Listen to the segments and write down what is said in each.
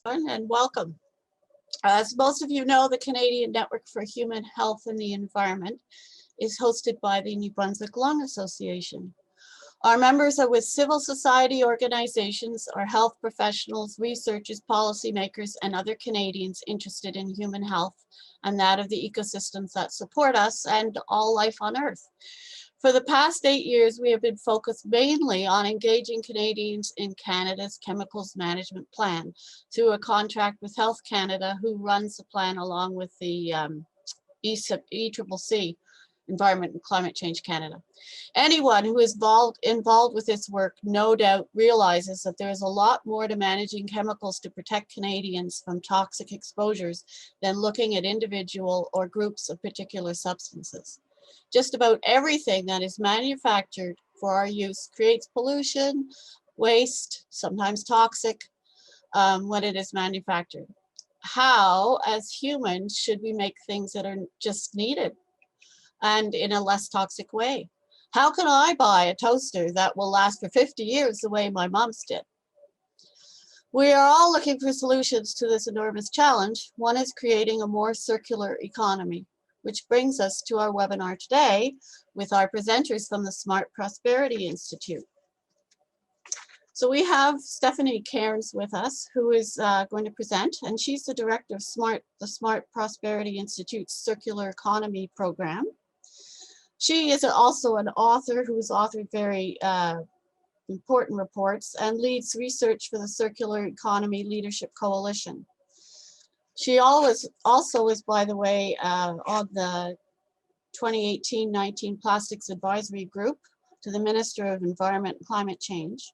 And welcome. As most of you know, the Canadian Network for Human Health and the Environment is hosted by the New Brunswick Lung Association. Our members are with civil society organizations, our health professionals, researchers, policymakers, and other Canadians interested in human health and that of the ecosystems that support us and all life on Earth. For the past 8 years, we have been focused mainly on engaging Canadians in Canada's Chemicals Management Plan through a contract with Health Canada, who runs the plan along with the ECCC, Environment and Climate Change Canada. Anyone who is involved with this work no doubt realizes that there is a lot more to managing chemicals to protect Canadians from toxic exposures than looking at individual or groups of particular substances. Just about everything that is manufactured for our use creates pollution, waste, sometimes toxic, when it is manufactured. How, as humans, should we make things that are just needed and in a less toxic way? How can I buy a toaster that will last for 50 years the way my mom's did? We are all looking for solutions to this enormous challenge. One is creating a more circular economy, which brings us to our webinar today with our presenters from the Smart Prosperity Institute. So we have Stephanie Cairns with us, who is going to present, and she's the director of the Smart Prosperity Institute's Circular Economy program. She is also an author who has authored very important reports and leads research for the Circular Economy Leadership Coalition. She also is, by the way, on the 2018-19 Plastics Advisory Group to the Minister of Environment and Climate Change.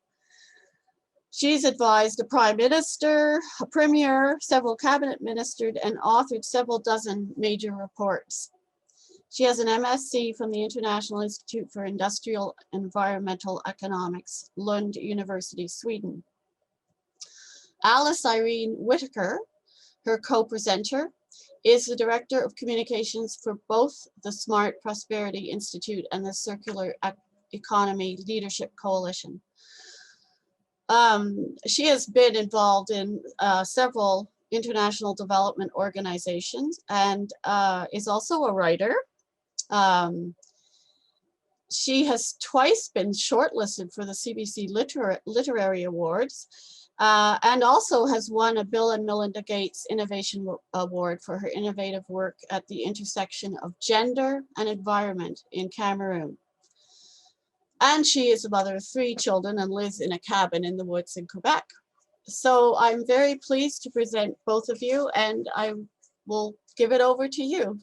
She's advised a Prime Minister, a Premier, several Cabinet Ministers, and authored several dozen major reports. She has an MSc from the International Institute for Industrial Environmental Economics, Lund University, Sweden. Alice Irene Whittaker, her co-presenter, is the Director of Communications for both the Smart Prosperity Institute and the Circular Economy Leadership Coalition. She has been involved in several international development organizations and is also a writer. She has twice been shortlisted for the CBC Literary Awards and also has won a Bill and Melinda Gates Innovation Award for her innovative work at the intersection of gender and environment in Cameroon. And she is a mother of 3 children and lives in a cabin in the woods in Quebec. So I'm very pleased to present both of you, and I will give it over to you.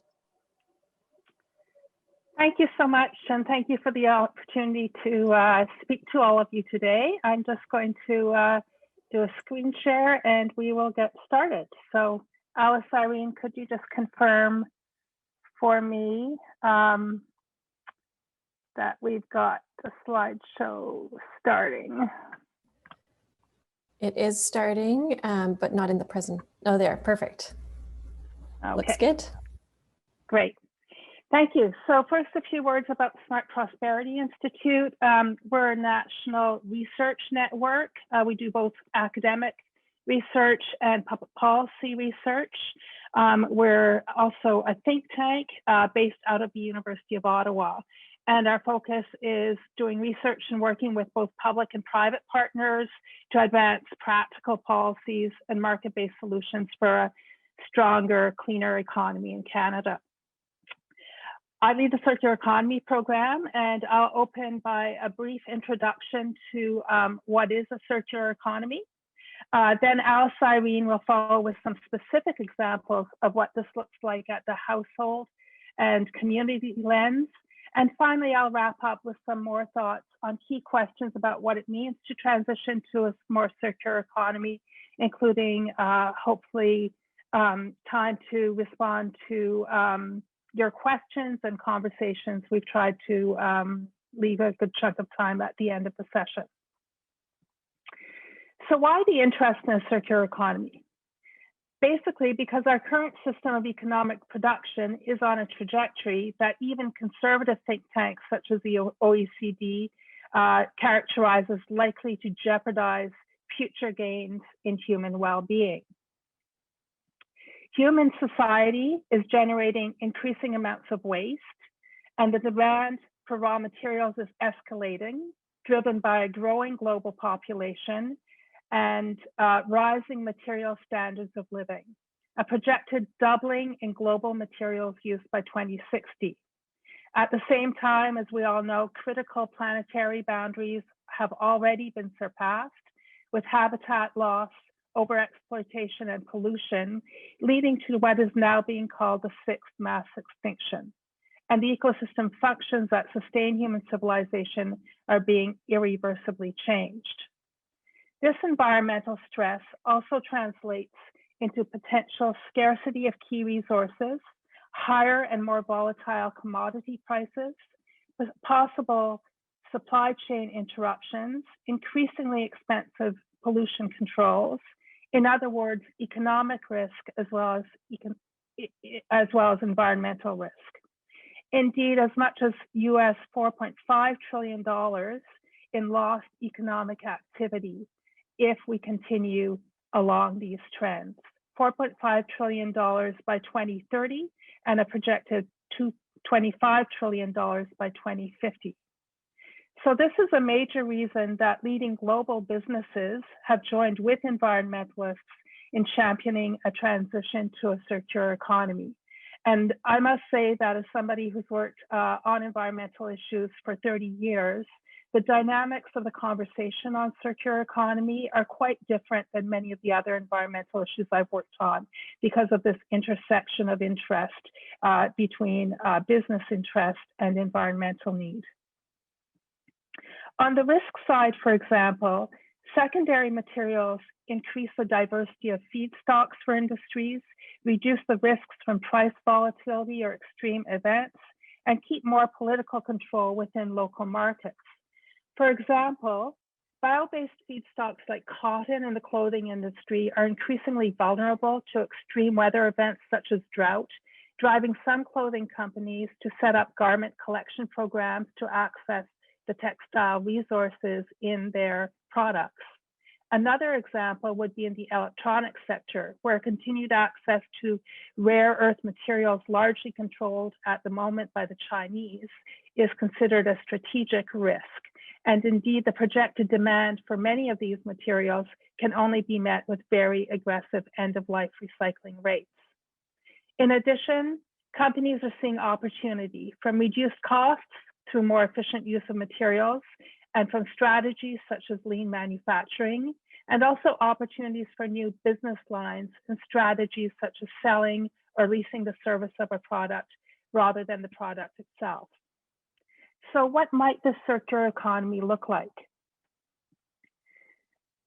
Thank you so much, and thank you for the opportunity to speak to all of you today. I'm just going to do a screen share and we will get started. So Alice, Irene, could you just confirm for me that we've got the slideshow starting? It is starting, but not in the present. Oh, there, perfect. Okay. Looks good. Great. Thank you. So first, a few words about the Smart Prosperity Institute. We're a national research network. We do both academic research and public policy research. We're also a think tank based out of the University of Ottawa. And our focus is doing research and working with both public and private partners to advance practical policies and market-based solutions for a stronger, cleaner economy in Canada. I lead the Circular Economy program, and I'll open by a brief introduction to what is a circular economy. Then Alice Irene will follow with some specific examples of what this looks like at the household and community lens. And finally, I'll wrap up with some more thoughts on key questions about what it means to transition to a more circular economy, including hopefully time to respond to your questions and conversations. We've tried to leave a good chunk of time at the end of the session. So why the interest in a circular economy? Basically, because our current system of economic production is on a trajectory that even conservative think tanks such as the OECD characterize as likely to jeopardize future gains in human well-being. Human society is generating increasing amounts of waste, and the demand for raw materials is escalating, driven by a growing global population and rising material standards of living, a projected doubling in global materials use by 2060. At the same time, as we all know, critical planetary boundaries have already been surpassed, with habitat loss, overexploitation, and pollution, leading to what is now being called the sixth mass extinction. And the ecosystem functions that sustain human civilization are being irreversibly changed. This environmental stress also translates into potential scarcity of key resources, higher and more volatile commodity prices, possible supply chain interruptions, increasingly expensive pollution controls, in other words, economic risk as well as environmental risk. Indeed, as much as US $4.5 trillion in lost economic activity if we continue along these trends. $4.5 trillion by 2030 and a projected $25 trillion by 2050. So this is a major reason that leading global businesses have joined with environmentalists in championing a transition to a circular economy. And I must say that as somebody who's worked on environmental issues for 30 years, the dynamics of the conversation on circular economy are quite different than many of the other environmental issues I've worked on because of this intersection of interest between business interest and environmental need. On the risk side, for example, secondary materials increase the diversity of feedstocks for industries, reduce the risks from price volatility or extreme events, and keep more political control within local markets. For example, bio-based feedstocks like cotton in the clothing industry are increasingly vulnerable to extreme weather events such as drought, driving some clothing companies to set up garment collection programs to access the textile resources in their products. Another example would be in the electronics sector, where continued access to rare earth materials largely controlled at the moment by the Chinese is considered a strategic risk. And indeed, the projected demand for many of these materials can only be met with very aggressive end-of-life recycling rates. In addition, companies are seeing opportunity from reduced costs through more efficient use of materials and from strategies such as lean manufacturing, and also opportunities for new business lines and strategies such as selling or leasing the service of a product rather than the product itself. So what might the circular economy look like?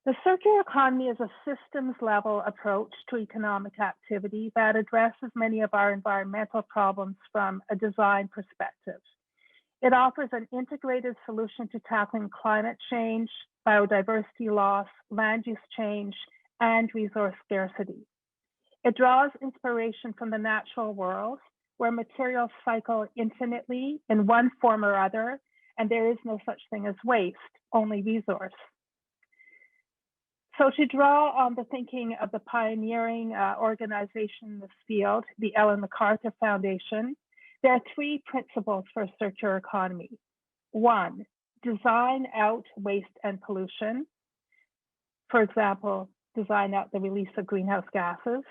The circular economy is a systems level approach to economic activity that addresses many of our environmental problems from a design perspective. It offers an integrated solution to tackling climate change, biodiversity loss, land use change, and resource scarcity. It draws inspiration from the natural world, where materials cycle infinitely in one form or other, and there is no such thing as waste, only resource. So to draw on the thinking of the pioneering organization in this field, the Ellen MacArthur Foundation, there are three principles for a circular economy. One, design out waste and pollution. For example, design out the release of greenhouse gases.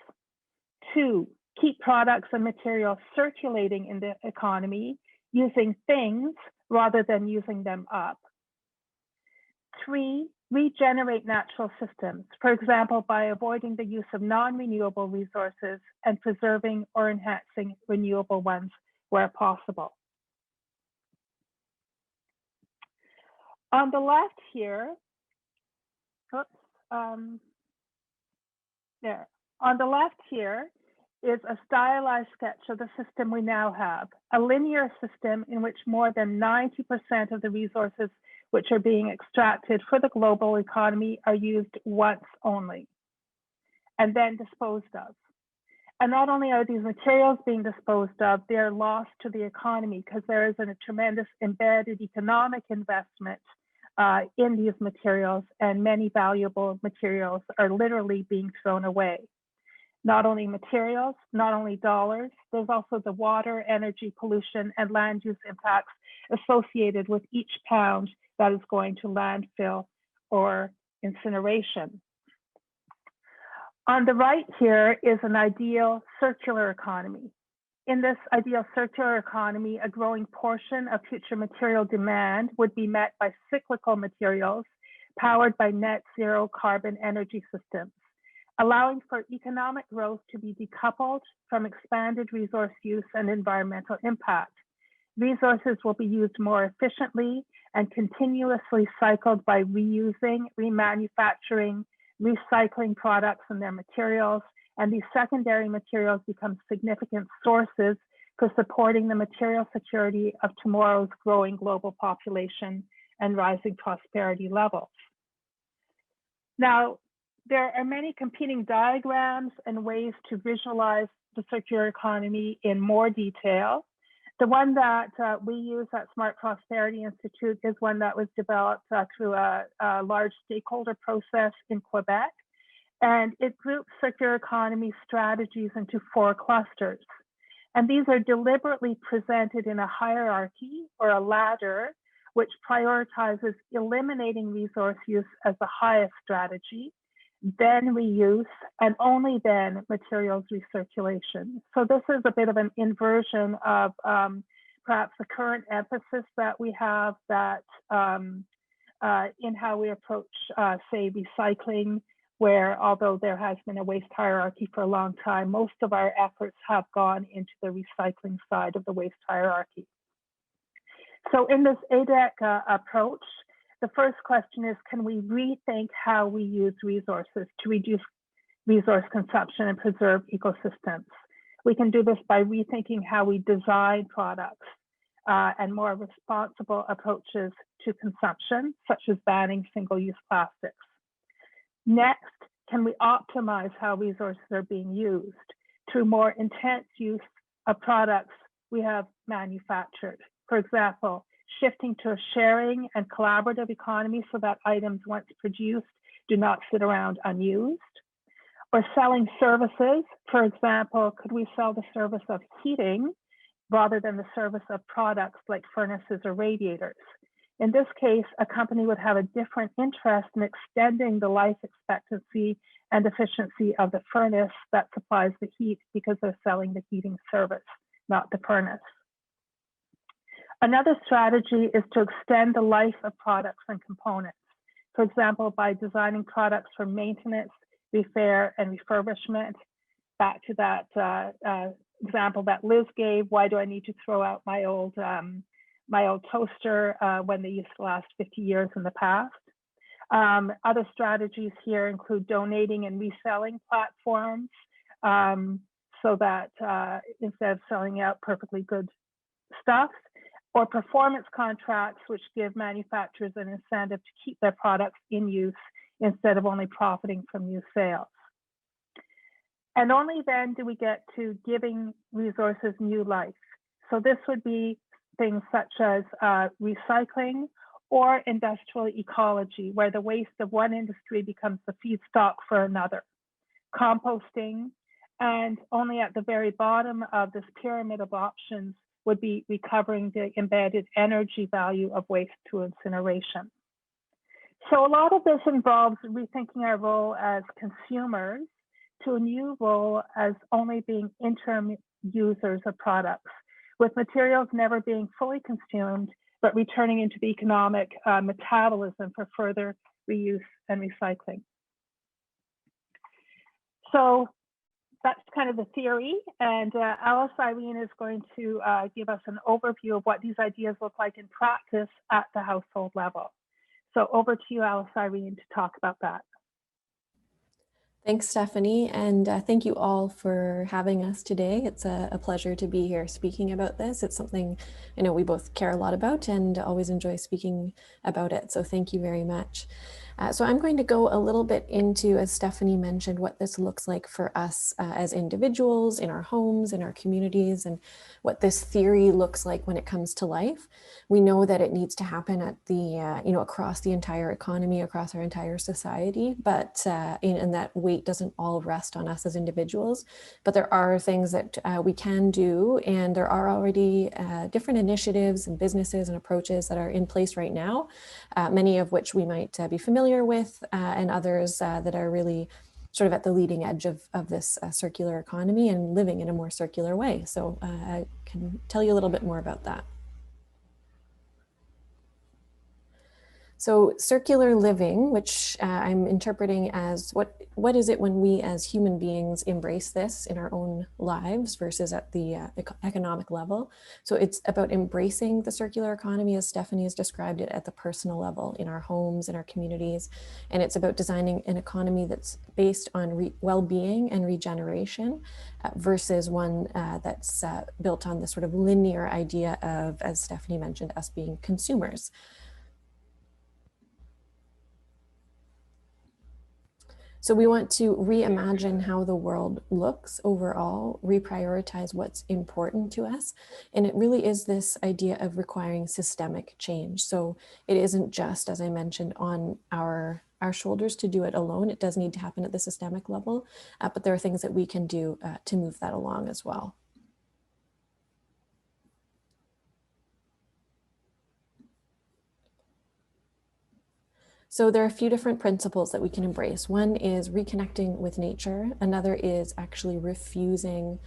Two, keep products and materials circulating in the economy using things rather than using them up. Three, regenerate natural systems, for example, by avoiding the use of non-renewable resources and preserving or enhancing renewable ones where possible. On the left here, on the left here is a stylized sketch of the system we now have, a linear system in which more than 90% of the resources which are being extracted for the global economy are used once only, and then disposed of. And not only are these materials being disposed of, they are lost to the economy because there is a tremendous embedded economic investment in these materials, and many valuable materials are literally being thrown away. Not only materials, not only dollars, there's also the water, energy, pollution, and land use impacts associated with each pound that is going to landfill or incineration. On the right here is an ideal circular economy. In this ideal circular economy, a growing portion of future material demand would be met by cyclical materials powered by net zero carbon energy systems, allowing for economic growth to be decoupled from expanded resource use and environmental impact. Resources will be used more efficiently and continuously cycled by reusing, remanufacturing, recycling products and their materials, and these secondary materials become significant sources for supporting the material security of tomorrow's growing global population and rising prosperity levels. Now, there are many competing diagrams and ways to visualize the circular economy in more detail. The one that we use at Smart Prosperity Institute is one that was developed through a large stakeholder process in Quebec. And it groups circular economy strategies into 4 clusters. And these are deliberately presented in a hierarchy or a ladder, which prioritizes eliminating resource use as the highest strategy, then reuse, and only then materials recirculation. So this is a bit of an inversion of perhaps the current emphasis that we have that in how we approach, say, recycling, where although there has been a waste hierarchy for a long time, most of our efforts have gone into the recycling side of the waste hierarchy. So in this ADEC approach, the first question is, can we rethink how we use resources to reduce resource consumption and preserve ecosystems? We can do this by rethinking how we design products and more responsible approaches to consumption, such as banning single-use plastics. Next, can we optimize how resources are being used through more intense use of products we have manufactured? For example, shifting to a sharing and collaborative economy so that items once produced do not sit around unused. Or selling services. For example, could we sell the service of heating rather than the service of products like furnaces or radiators? In this case, a company would have a different interest in extending the life expectancy and efficiency of the furnace that supplies the heat because they're selling the heating service, not the furnace. Another strategy is to extend the life of products and components. For example, by designing products for maintenance, repair, and refurbishment. Back to that example that Liz gave, why do I need to throw out my old toaster when they used to last 50 years in the past? Other strategies here include donating and reselling platforms so that instead of selling out perfectly good stuff, or performance contracts, which give manufacturers an incentive to keep their products in use instead of only profiting from new sales. And only then do we get to giving resources new life. So this would be things such as recycling or industrial ecology, where the waste of one industry becomes the feedstock for another. Composting, and only at the very bottom of this pyramid of options would be recovering the embedded energy value of waste through incineration. So a lot of this involves rethinking our role as consumers to a new role as only being interim users of products, with materials never being fully consumed, but returning into the economic metabolism for further reuse and recycling. So that's kind of the theory, and Alice Irene is going to give us an overview of what these ideas look like in practice at the household level. So over to you, Alice Irene, to talk about that. Thanks, Stephanie, and thank you all for having us today. It's a pleasure to be here speaking about this. It's something I know we both care a lot about and always enjoy speaking about it, so thank you very much. So I'm going to go a little bit into, as Stephanie mentioned, what this looks like for us as individuals in our homes, in our communities, and what this theory looks like when it comes to life. We know that it needs to happen at the, across the entire economy, across our entire society, but and that weight doesn't all rest on us as individuals. But there are things that we can do, and there are already different initiatives and businesses and approaches that are in place right now, many of which we might be familiar with, and others that are really sort of at the leading edge of this circular economy and living in a more circular way. So I can tell you a little bit more about that. So circular living, which I'm interpreting as what is it when we as human beings embrace this in our own lives versus at the economic level. So it's about embracing the circular economy as Stephanie has described it at the personal level in our homes, in our communities. And it's about designing an economy that's based on well-being and regeneration versus one that's built on this sort of linear idea of, as Stephanie mentioned, us being consumers. So we want to reimagine how the world looks overall, reprioritize what's important to us. And it really is this idea of requiring systemic change. So it isn't just, as I mentioned, on our shoulders to do it alone. It does need to happen at the systemic level, but there are things that we can do to move that along as well. So there are a few different principles that we can embrace. One is reconnecting with nature. Another is actually refusing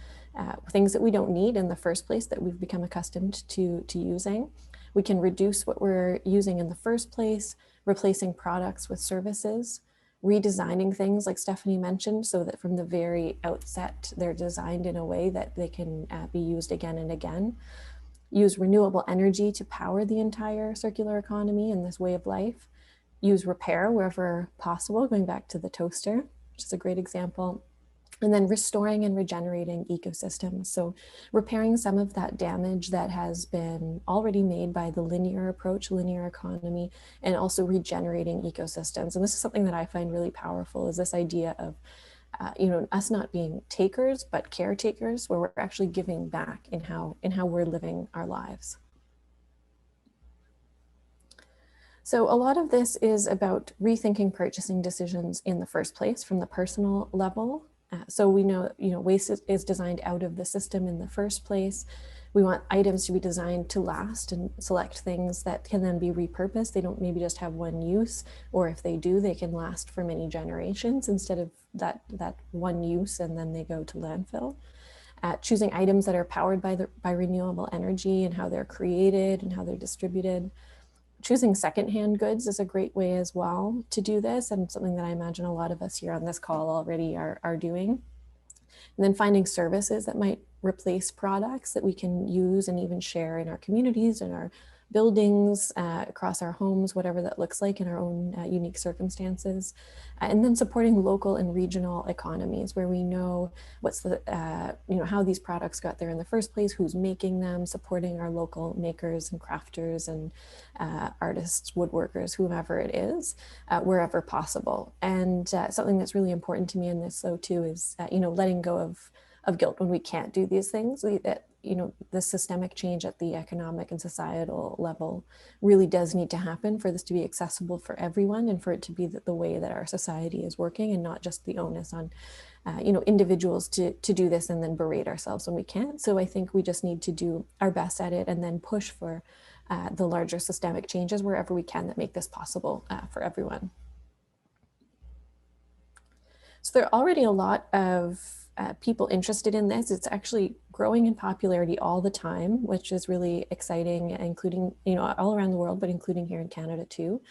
things that we don't need in the first place that we've become accustomed to using. We can reduce what we're using in the first place, replacing products with services, redesigning things like Stephanie mentioned, so that from the very outset, they're designed in a way that they can be used again and again. Use renewable energy to power the entire circular economy and this way of life. Use repair wherever possible, going back to the toaster, which is a great example. And then restoring and regenerating ecosystems. So repairing some of that damage that has been already made by the linear approach, linear economy, and also regenerating ecosystems. And this is something that I find really powerful, is this idea of us not being takers, but caretakers, where we're actually giving back in how we're living our lives. So a lot of this is about rethinking purchasing decisions in the first place from the personal level. So we know, waste is designed out of the system in the first place. We want items to be designed to last and select things that can then be repurposed. They don't maybe just have one use, or if they do, they can last for many generations instead of that one use and then they go to landfill. Choosing items that are powered by renewable energy and how they're created and how they're distributed. Choosing secondhand goods is a great way as well to do this, and something that I imagine a lot of us here on this call already are doing. And then finding services that might replace products that we can use and even share in our communities and our buildings, across our homes, whatever that looks like in our own unique circumstances. And then supporting local and regional economies where we know what's the, how these products got there in the first place, who's making them, supporting our local makers and crafters and artists, woodworkers, whomever it is, wherever possible. And something that's really important to me in this though too is, letting go of guilt when we can't do these things. The systemic change at the economic and societal level really does need to happen for this to be accessible for everyone and for it to be the way that our society is working, and not just the onus on individuals to do this and then berate ourselves when we can't. So I think we just need to do our best at it and then push for the larger systemic changes wherever we can that make this possible for everyone. So there are already a lot of people interested in this. It's actually growing in popularity all the time, which is really exciting, including, all around the world, but including here in Canada too.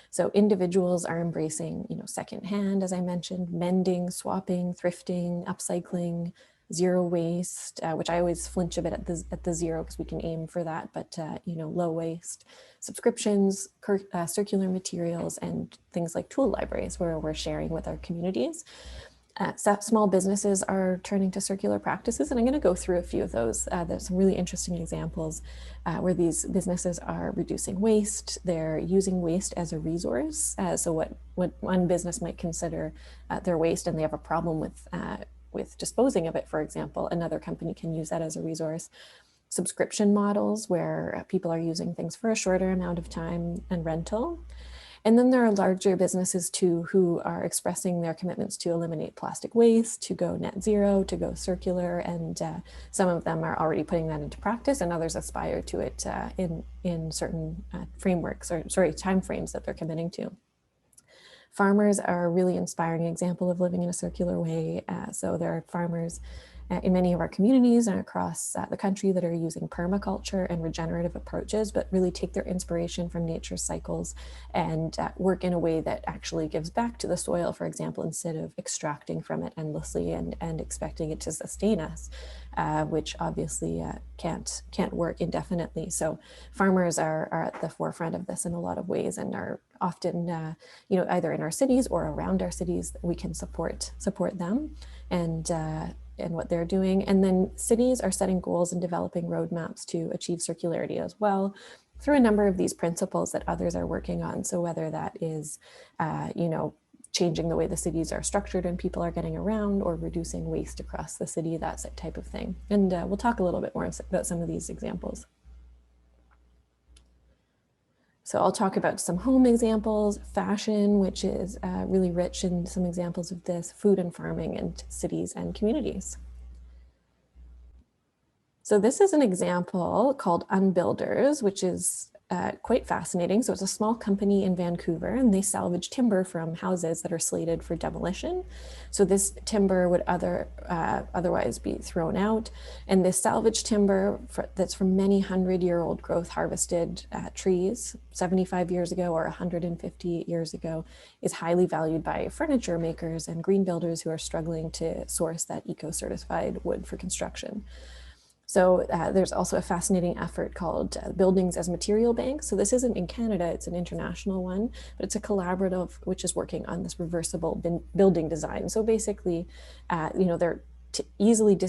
So individuals are embracing, secondhand, as I mentioned, mending, swapping, thrifting, upcycling, zero waste, which I always flinch a bit at the zero because we can aim for that, but low waste, subscriptions, circular materials, and things like tool libraries where we're sharing with our communities. Small businesses are turning to circular practices, and I'm going to go through a few of those. There's some really interesting examples where these businesses are reducing waste. They're using waste as a resource. So what one business might consider their waste, and they have a problem with disposing of it, for example, another company can use that as a resource. Subscription models where people are using things for a shorter amount of time and rental. And then there are larger businesses too who are expressing their commitments to eliminate plastic waste, to go net zero, to go circular, and some of them are already putting that into practice, and others aspire to it in certain frameworks, or sorry, timeframes that they're committing to. Farmers are a really inspiring example of living in a circular way. So there are farmers in many of our communities and across the country that are using permaculture and regenerative approaches, but really take their inspiration from nature's cycles and work in a way that actually gives back to the soil, for example, instead of extracting from it endlessly and expecting it to sustain us, which obviously can't work indefinitely. So farmers are at the forefront of this in a lot of ways, and are often, either in our cities or around our cities, we can support them and what they're doing. And then cities are setting goals and developing roadmaps to achieve circularity as well through a number of these principles that others are working on. So whether that is, changing the way the cities are structured and people are getting around, or reducing waste across the city, that's that type of thing. And we'll talk a little bit more about some of these examples. So I'll talk about some home examples, fashion, which is really rich in some examples of this, food and farming, and cities and communities. So this is an example called Unbuilders, which is quite fascinating. So it's a small company in Vancouver, and they salvage timber from houses that are slated for demolition. So this timber would otherwise be thrown out. And this salvage timber that's from many 100-year-old growth harvested trees 75 years ago or 150 years ago is highly valued by furniture makers and green builders who are struggling to source that eco-certified wood for construction. So there's also a fascinating effort called Buildings as Material Banks. So this isn't in Canada, it's an international one, but it's a collaborative which is working on this reversible building design. So basically, they're easily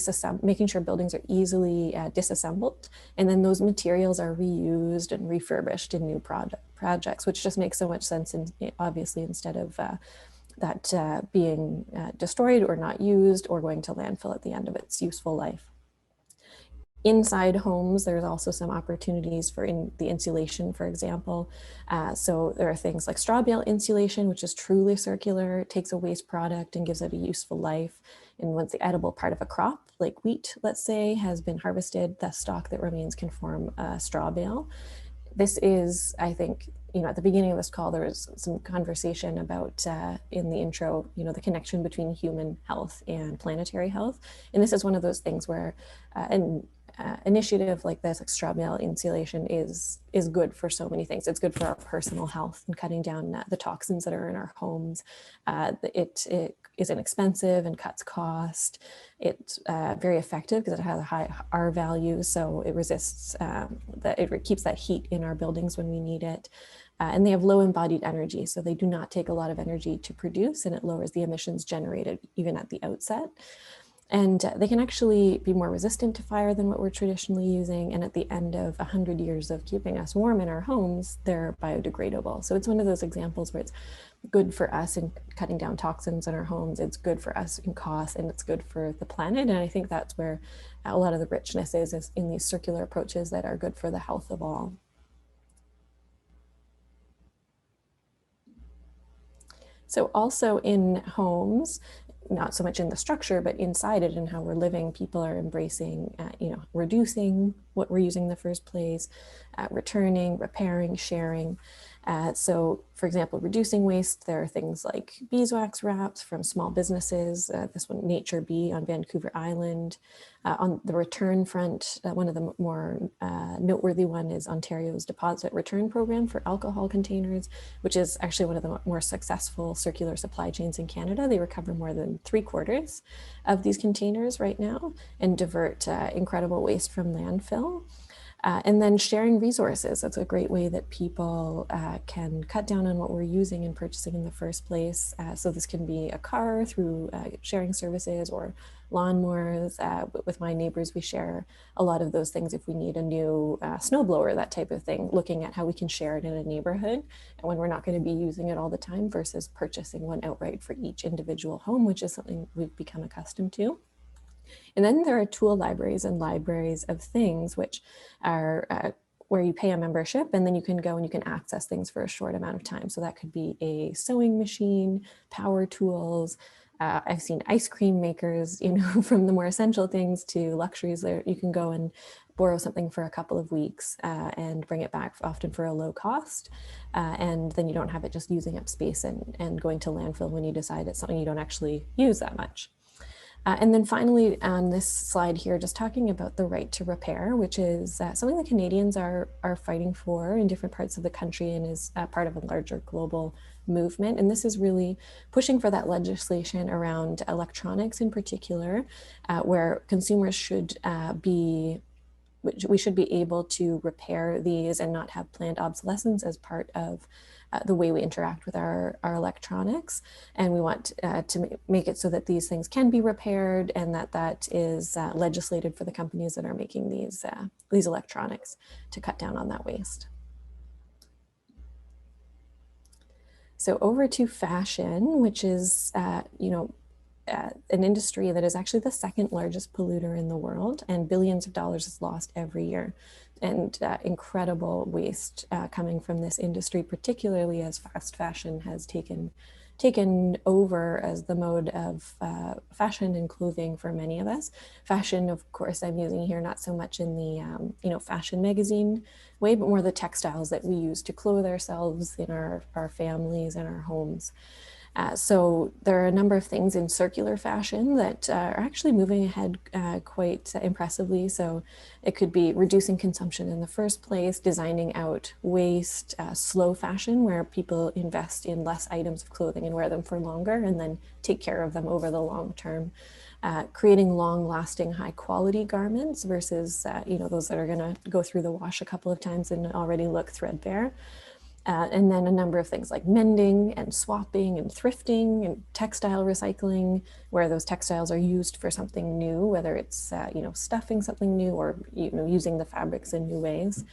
making sure buildings are easily disassembled, and then those materials are reused and refurbished in new projects, which just makes so much sense, obviously, instead of that being destroyed or not used or going to landfill at the end of its useful life. Inside homes, there's also some opportunities for the insulation, for example. So there are things like straw bale insulation, which is truly circular. It takes a waste product and gives it a useful life. And once the edible part of a crop, like wheat, let's say, has been harvested, the stalk that remains can form a straw bale. This is, I think, at the beginning of this call, there was some conversation about, in the intro, the connection between human health and planetary health. And this is one of those things where an initiative like this, like straw bale insulation, is good for so many things. It's good for our personal health and cutting down the toxins that are in our homes. It is inexpensive and cuts cost. It's very effective because it has a high R value, so it resists it keeps that heat in our buildings when we need it. And they have low embodied energy, so they do not take a lot of energy to produce, and it lowers the emissions generated even at the outset. And they can actually be more resistant to fire than what we're traditionally using. And at the end of 100 years of keeping us warm in our homes, they're biodegradable. So it's one of those examples where it's good for us in cutting down toxins in our homes. It's good for us in cost, and it's good for the planet. And I think that's where a lot of the richness is in these circular approaches that are good for the health of all. So also in homes, not so much in the structure, but inside it and how we're living, people are embracing, reducing what we're using in the first place, returning, repairing, sharing. So for example, reducing waste, there are things like beeswax wraps from small businesses. This one, Nature Bee on Vancouver Island. On the return front, one of the more noteworthy one is Ontario's deposit return program for alcohol containers, which is actually one of the more successful circular supply chains in Canada. They recover more than 3/4 of these containers right now and divert incredible waste from landfill. And then sharing resources. That's a great way that people can cut down on what we're using and purchasing in the first place. So this can be a car through sharing services or lawnmowers. With my neighbors, we share a lot of those things. If we need a new snowblower, that type of thing, looking at how we can share it in a neighborhood and when we're not going to be using it all the time versus purchasing one outright for each individual home, which is something we've become accustomed to. And then there are tool libraries and libraries of things, which are where you pay a membership and then you can go and you can access things for a short amount of time. So that could be a sewing machine, power tools. I've seen ice cream makers, you know, from the more essential things to luxuries. There you can go and borrow something for a couple of weeks and bring it back, often for a low cost. And then you don't have it just using up space and going to landfill when you decide it's something you don't actually use that much. And then finally, on this slide here, just talking about the right to repair, which is something that Canadians are fighting for in different parts of the country and is part of a larger global movement. And this is really pushing for that legislation around electronics in particular, where consumers should we should be able to repair these and not have planned obsolescence as part of the way we interact with our electronics. And we want to make it so that these things can be repaired and that is legislated for the companies that are making these electronics to cut down on that waste. So over to fashion, which is, an industry that is actually the second largest polluter in the world, and billions of dollars is lost every year. And incredible waste coming from this industry, particularly as fast fashion has taken over as the mode of fashion and clothing for many of us. Fashion, of course, I'm using here not so much in the fashion magazine way, but more the textiles that we use to clothe ourselves in our families and our homes. So there are a number of things in circular fashion that are actually moving ahead quite impressively. So it could be reducing consumption in the first place, designing out waste, slow fashion, where people invest in less items of clothing and wear them for longer and then take care of them over the long term. Creating long-lasting, high-quality garments versus those that are going to go through the wash a couple of times and already look threadbare. And then a number of things like mending and swapping and thrifting and textile recycling, where those textiles are used for something new, whether it's stuffing something new or using the fabrics in new ways.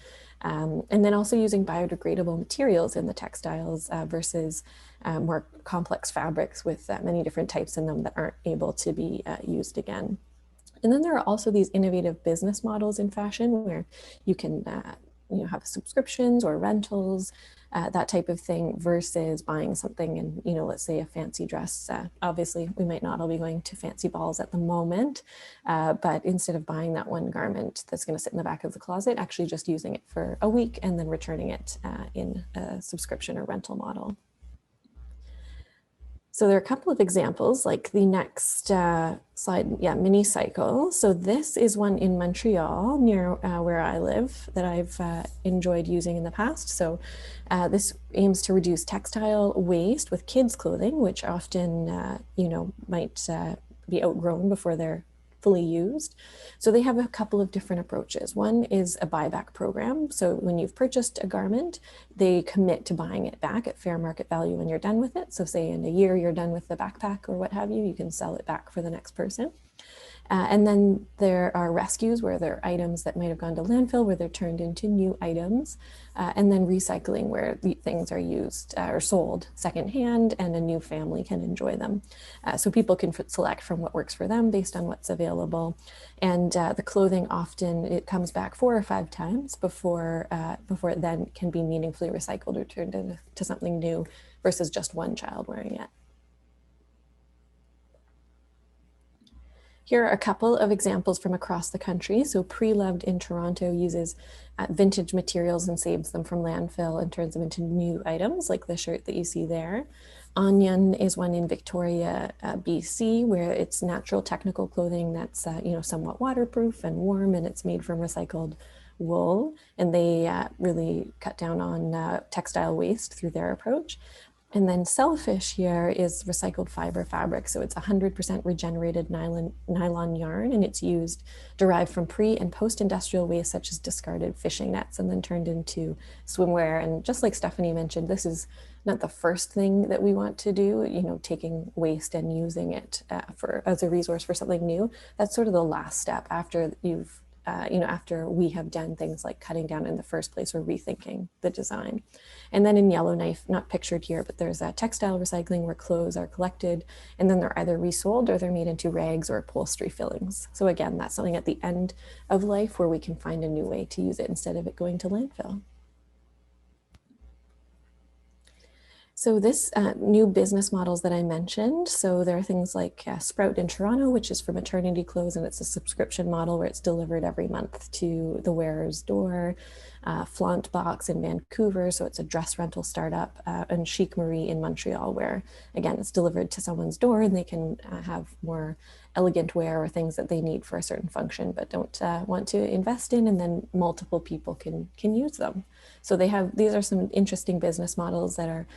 And then also using biodegradable materials in the textiles versus more complex fabrics with many different types in them that aren't able to be used again. And then there are also these innovative business models in fashion where you can have subscriptions or rentals, that type of thing, versus buying something in, let's say a fancy dress. Obviously, we might not all be going to fancy balls at the moment, but instead of buying that one garment that's going to sit in the back of the closet, actually just using it for a week and then returning it in a subscription or rental model. So there are a couple of examples, like the next slide, mini cycle. So this is one in Montreal near where I live that I've enjoyed using in the past. So this aims to reduce textile waste with kids' clothing, which often, might be outgrown before they're fully used. So they have a couple of different approaches. One is a buyback program. So when you've purchased a garment, they commit to buying it back at fair market value when you're done with it. So say in a year you're done with the backpack or what have you, you can sell it back for the next person. And then there are rescues where there are items that might have gone to landfill where they're turned into new items, and then recycling where the things are used or sold secondhand and a new family can enjoy them. So people can select from what works for them based on what's available. And the clothing often, it comes back 4 or 5 times before it then can be meaningfully recycled or turned into something new versus just one child wearing it. Here are a couple of examples from across the country. So Pre-Loved in Toronto uses vintage materials and saves them from landfill and turns them into new items like the shirt that you see there. Onion is one in Victoria, BC, where it's natural technical clothing that's somewhat waterproof and warm, and it's made from recycled wool. And they really cut down on textile waste through their approach. And then Selfish here is recycled fiber fabric. So it's 100% regenerated nylon yarn, and it's derived from pre and post-industrial waste such as discarded fishing nets and then turned into swimwear. And just like Stephanie mentioned, this is not the first thing that we want to do, taking waste and using it as a resource for something new. That's sort of the last step after after we have done things like cutting down in the first place or rethinking the design. And then in Yellowknife, not pictured here, but there's a textile recycling where clothes are collected and then they're either resold or they're made into rags or upholstery fillings. So again, that's something at the end of life where we can find a new way to use it instead of it going to landfill. So this new business models that I mentioned, so there are things like Sprout in Toronto, which is for maternity clothes, and it's a subscription model where it's delivered every month to the wearer's door. Flaunt Box in Vancouver, so it's a dress rental startup, and Chic Marie in Montreal, where again, it's delivered to someone's door and they can have more elegant wear or things that they need for a certain function, but don't want to invest in, and then multiple people can use them. So these are some interesting business models that are,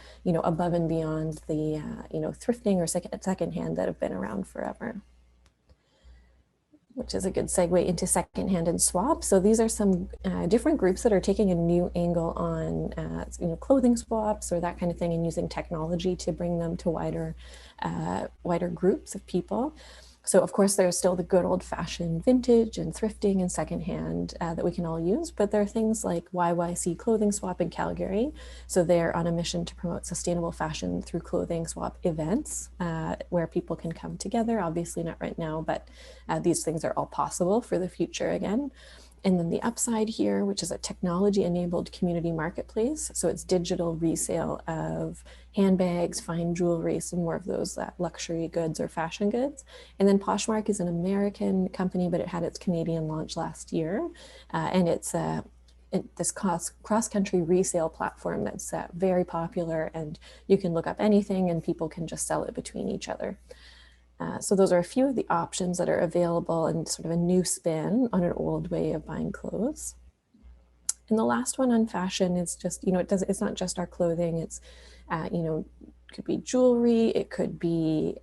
above and beyond the, thrifting or secondhand that have been around forever, which is a good segue into secondhand and swap. So these are some different groups that are taking a new angle on, clothing swaps or that kind of thing, and using technology to bring them to wider groups of people. So of course, there's still the good old fashioned vintage and thrifting and secondhand that we can all use, but there are things like YYC Clothing Swap in Calgary. So they're on a mission to promote sustainable fashion through clothing swap events where people can come together. Obviously not right now, but these things are all possible for the future again. And then the upside here, which is a technology-enabled community marketplace. So it's digital resale of handbags, fine jewelry, some more of those luxury goods or fashion goods. And then Poshmark is an American company, but it had its Canadian launch last year. And it's this cross-country resale platform that's very popular, and you can look up anything and people can just sell it between each other. So those are a few of the options that are available and sort of a new spin on an old way of buying clothes. And the last one on fashion is just, it's not just our clothing. It's, could be jewelry. It could be,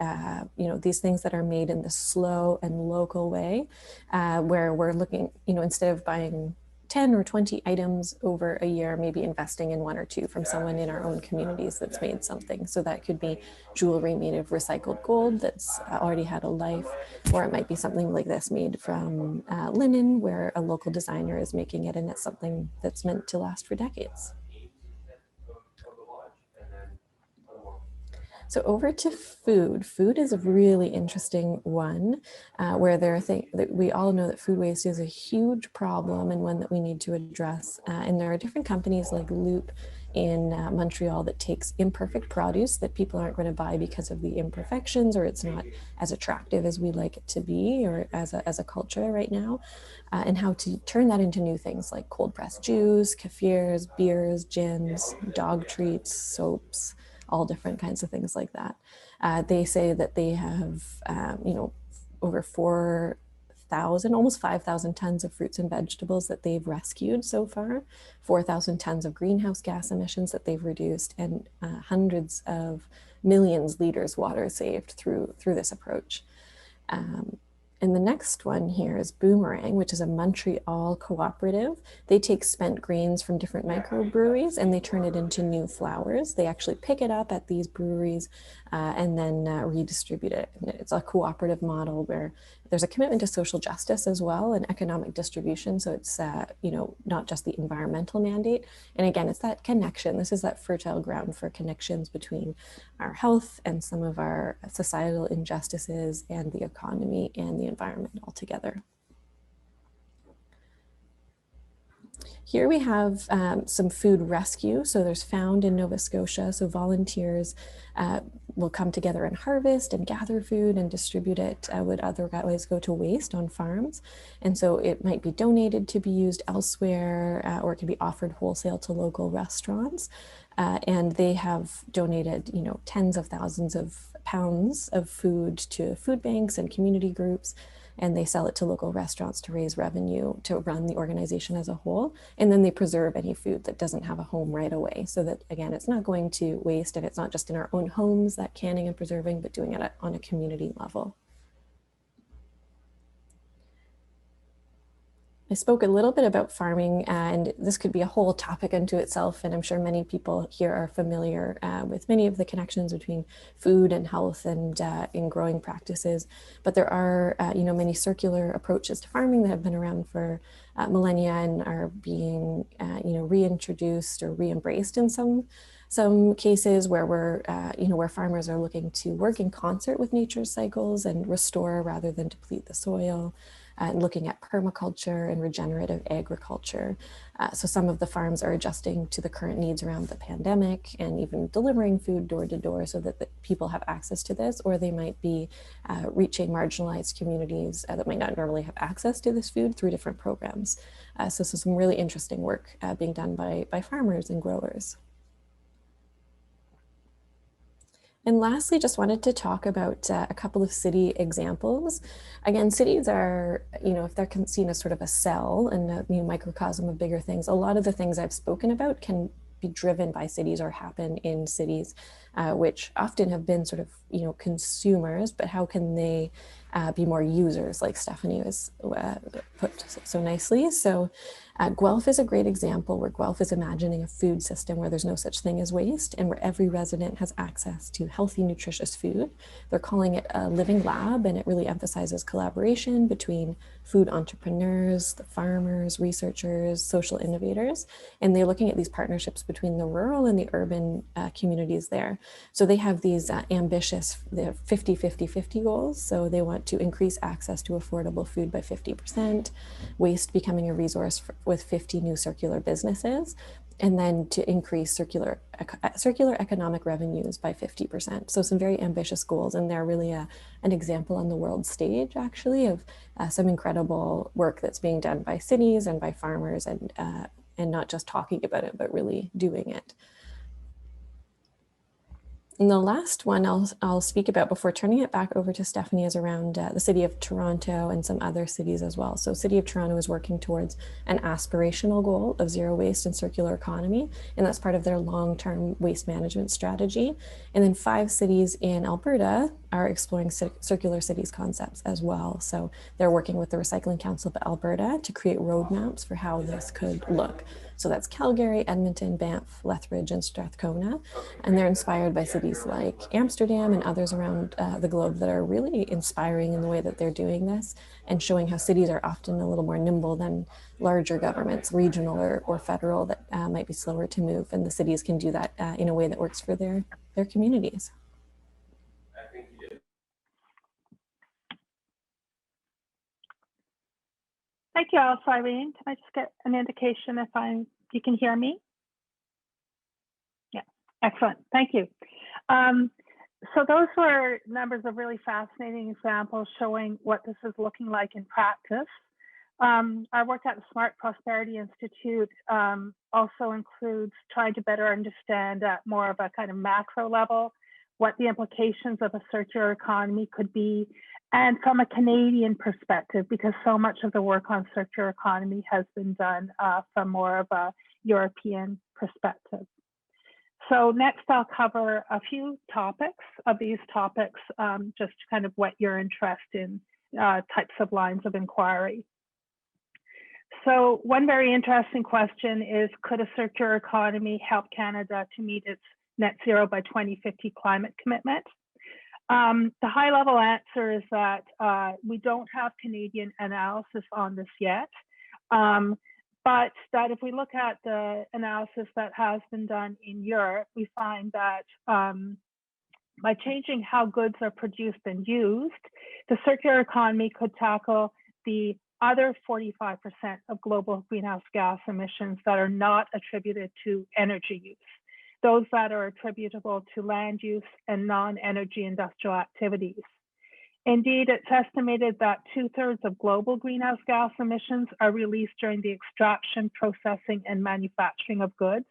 these things that are made in the slow and local way, where we're looking, instead of buying 10 or 20 items over a year, maybe investing in 1 or 2 from someone in our own communities that's made something. So that could be jewelry made of recycled gold that's already had a life, or it might be something like this made from linen, where a local designer is making it and it's something that's meant to last for decades. So over to food. Food is a really interesting one, where there are things that we all know that food waste is a huge problem and one that we need to address. And there are different companies like Loop in Montreal that takes imperfect produce that people aren't going to buy because of the imperfections, or it's not as attractive as we like it to be, or as a culture right now, and how to turn that into new things like cold pressed juice, kefirs, beers, gins, dog treats, soaps, all different kinds of things like that. They say that they have, over 4,000, almost 5,000 tons of fruits and vegetables that they've rescued so far, 4,000 tons of greenhouse gas emissions that they've reduced, and hundreds of millions liters water saved through this approach. And the next one here is Boomerang, which is a Montreal cooperative. They take spent grains from different microbreweries and they turn it into new flours. They actually pick it up at these breweries and then redistribute it. And it's a cooperative model where there's a commitment to social justice as well and economic distribution. So it's, not just the environmental mandate. And again, it's that connection. This is that fertile ground for connections between our health and some of our societal injustices and the economy and the environment altogether. Here we have some food rescue. So there's Found in Nova Scotia. So volunteers will come together and harvest and gather food and distribute it, would otherwise go to waste on farms. And so it might be donated to be used elsewhere, or it can be offered wholesale to local restaurants. And they have donated, tens of thousands of pounds of food to food banks and community groups. and they sell it to local restaurants to raise revenue to run the organization as a whole. And then they preserve any food that doesn't have a home right away, so that, again, it's not going to waste, and it's not just in our own homes, that canning and preserving, but doing it on a community level. I spoke a little bit about farming, and this could be a whole topic unto itself, and I'm sure many people here are familiar with many of the connections between food and health and in growing practices. But there are many circular approaches to farming that have been around for millennia and are being reintroduced or re-embraced in some cases, where where farmers are looking to work in concert with nature's cycles and restore rather than deplete the soil. And looking at permaculture and regenerative agriculture. So some of the farms are adjusting to the current needs around the pandemic and even delivering food door to door so that the people have access to this, or they might be reaching marginalized communities that might not normally have access to this food through different programs. So some really interesting work being done by farmers and growers. And lastly, just wanted to talk about a couple of city examples. Again, cities are, if they're seen as sort of a cell and a microcosm of bigger things, a lot of the things I've spoken about can be driven by cities or happen in cities, which often have been sort of, consumers, but how can they be more users, like Stephanie was put so nicely. So Guelph is a great example where Guelph is imagining a food system where there's no such thing as waste and where every resident has access to healthy, nutritious food. They're calling it a living lab, and it really emphasizes collaboration between food entrepreneurs, the farmers, researchers, social innovators, and they're looking at these partnerships between the rural and the urban communities there. So they have these ambitious 50-50-50 goals. So they want to increase access to affordable food by 50%, waste becoming a resource with 50 new circular businesses, and then to increase circular economic revenues by 50%. So some very ambitious goals, and they're really an example on the world stage, actually, of some incredible work that's being done by cities and by farmers, and not just talking about it, but really doing it. And the last one I'll speak about before turning it back over to Stephanie is around the city of Toronto and some other cities as well. So City of Toronto is working towards an aspirational goal of zero waste and circular economy, and that's part of their long-term waste management strategy. And then 5 cities in Alberta are exploring circular cities concepts as well. So they're working with the Recycling Council of Alberta to create roadmaps for how this could look. So that's Calgary, Edmonton, Banff, Lethbridge, and Strathcona. And they're inspired by cities like Amsterdam and others around the globe that are really inspiring in the way that they're doing this, and showing how cities are often a little more nimble than larger governments, regional or federal, that might be slower to move. And the cities can do that in a way that works for their communities. Thank you, also, Irene. Can I just get an indication if you can hear me? Yeah, excellent. Thank you. So those were numbers of really fascinating examples showing what this is looking like in practice. Our work at the Smart Prosperity Institute also includes trying to better understand at more of a kind of macro level what the implications of a circular economy could be, and from a Canadian perspective, because so much of the work on circular economy has been done from more of a European perspective. So next I'll cover a few topics of these topics, just to kind of whet your interest in types of lines of inquiry. So one very interesting question is, could a circular economy help Canada to meet its net zero by 2050 climate commitment? The high level answer is that we don't have Canadian analysis on this yet, but that if we look at the analysis that has been done in Europe, we find that by changing how goods are produced and used, the circular economy could tackle the other 45% of global greenhouse gas emissions that are not attributed to energy use, those that are attributable to land use and non-energy industrial activities. Indeed, it's estimated that 2/3 of global greenhouse gas emissions are released during the extraction, processing, and manufacturing of goods.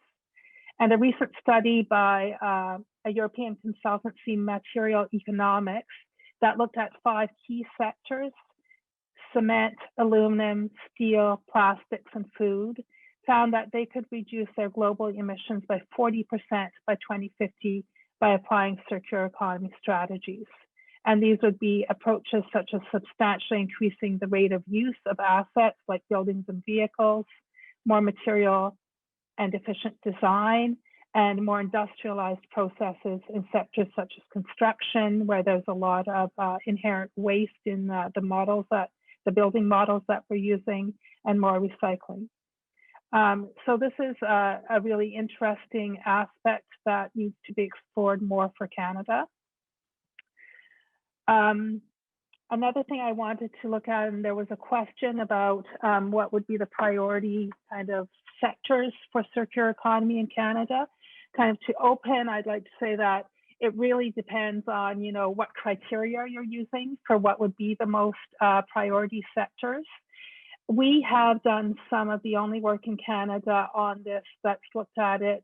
And a recent study by a European consultancy, Material Economics, that looked at 5 key sectors cement, aluminum, steel, plastics, and food, found that they could reduce their global emissions by 40% by 2050 by applying circular economy strategies. And these would be approaches such as substantially increasing the rate of use of assets like buildings and vehicles, more material and efficient design, and more industrialized processes in sectors such as construction, where there's a lot of inherent waste in the building models that we're using, and more recycling. So this is a really interesting aspect that needs to be explored more for Canada. Another thing I wanted to look at, and there was a question about what would be the priority kind of sectors for circular economy in Canada. Kind of to open, I'd like to say that it really depends on, you know, what criteria you're using for what would be the most priority sectors. We have done some of the only work in Canada on this that's looked at it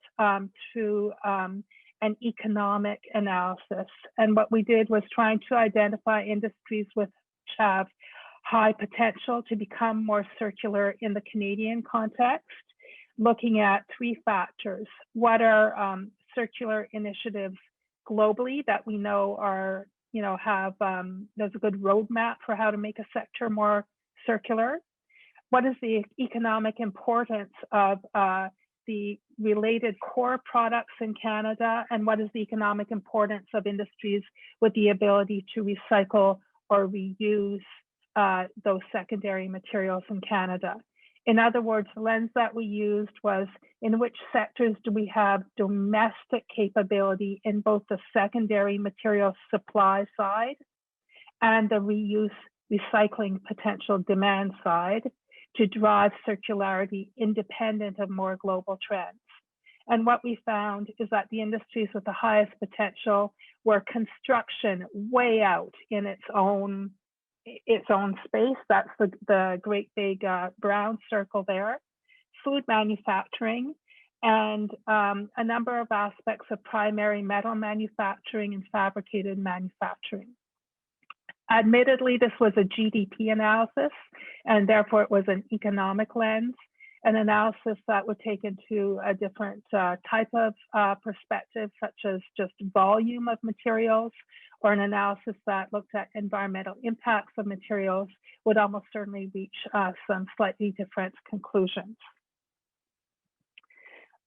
through an economic analysis. And what we did was trying to identify industries which have high potential to become more circular in the Canadian context, looking at three factors. What are circular initiatives globally that we know are, you know, have, there's a good roadmap for how to make a sector more circular? What is the economic importance of the related core products in Canada? And what is the economic importance of industries with the ability to recycle or reuse those secondary materials in Canada? In other words, the lens that we used was in which sectors do we have domestic capability in both the secondary material supply side and the reuse recycling potential demand side to drive circularity independent of more global trends. And what we found is that the industries with the highest potential were construction, way out in its own space. That's the great big brown circle there. Food manufacturing, and a number of aspects of primary metal manufacturing and fabricated manufacturing. Admittedly, this was a GDP analysis, and therefore it was an economic lens, an analysis that would take into a different type of perspective, such as just volume of materials, or an analysis that looked at environmental impacts of materials would almost certainly reach some slightly different conclusions.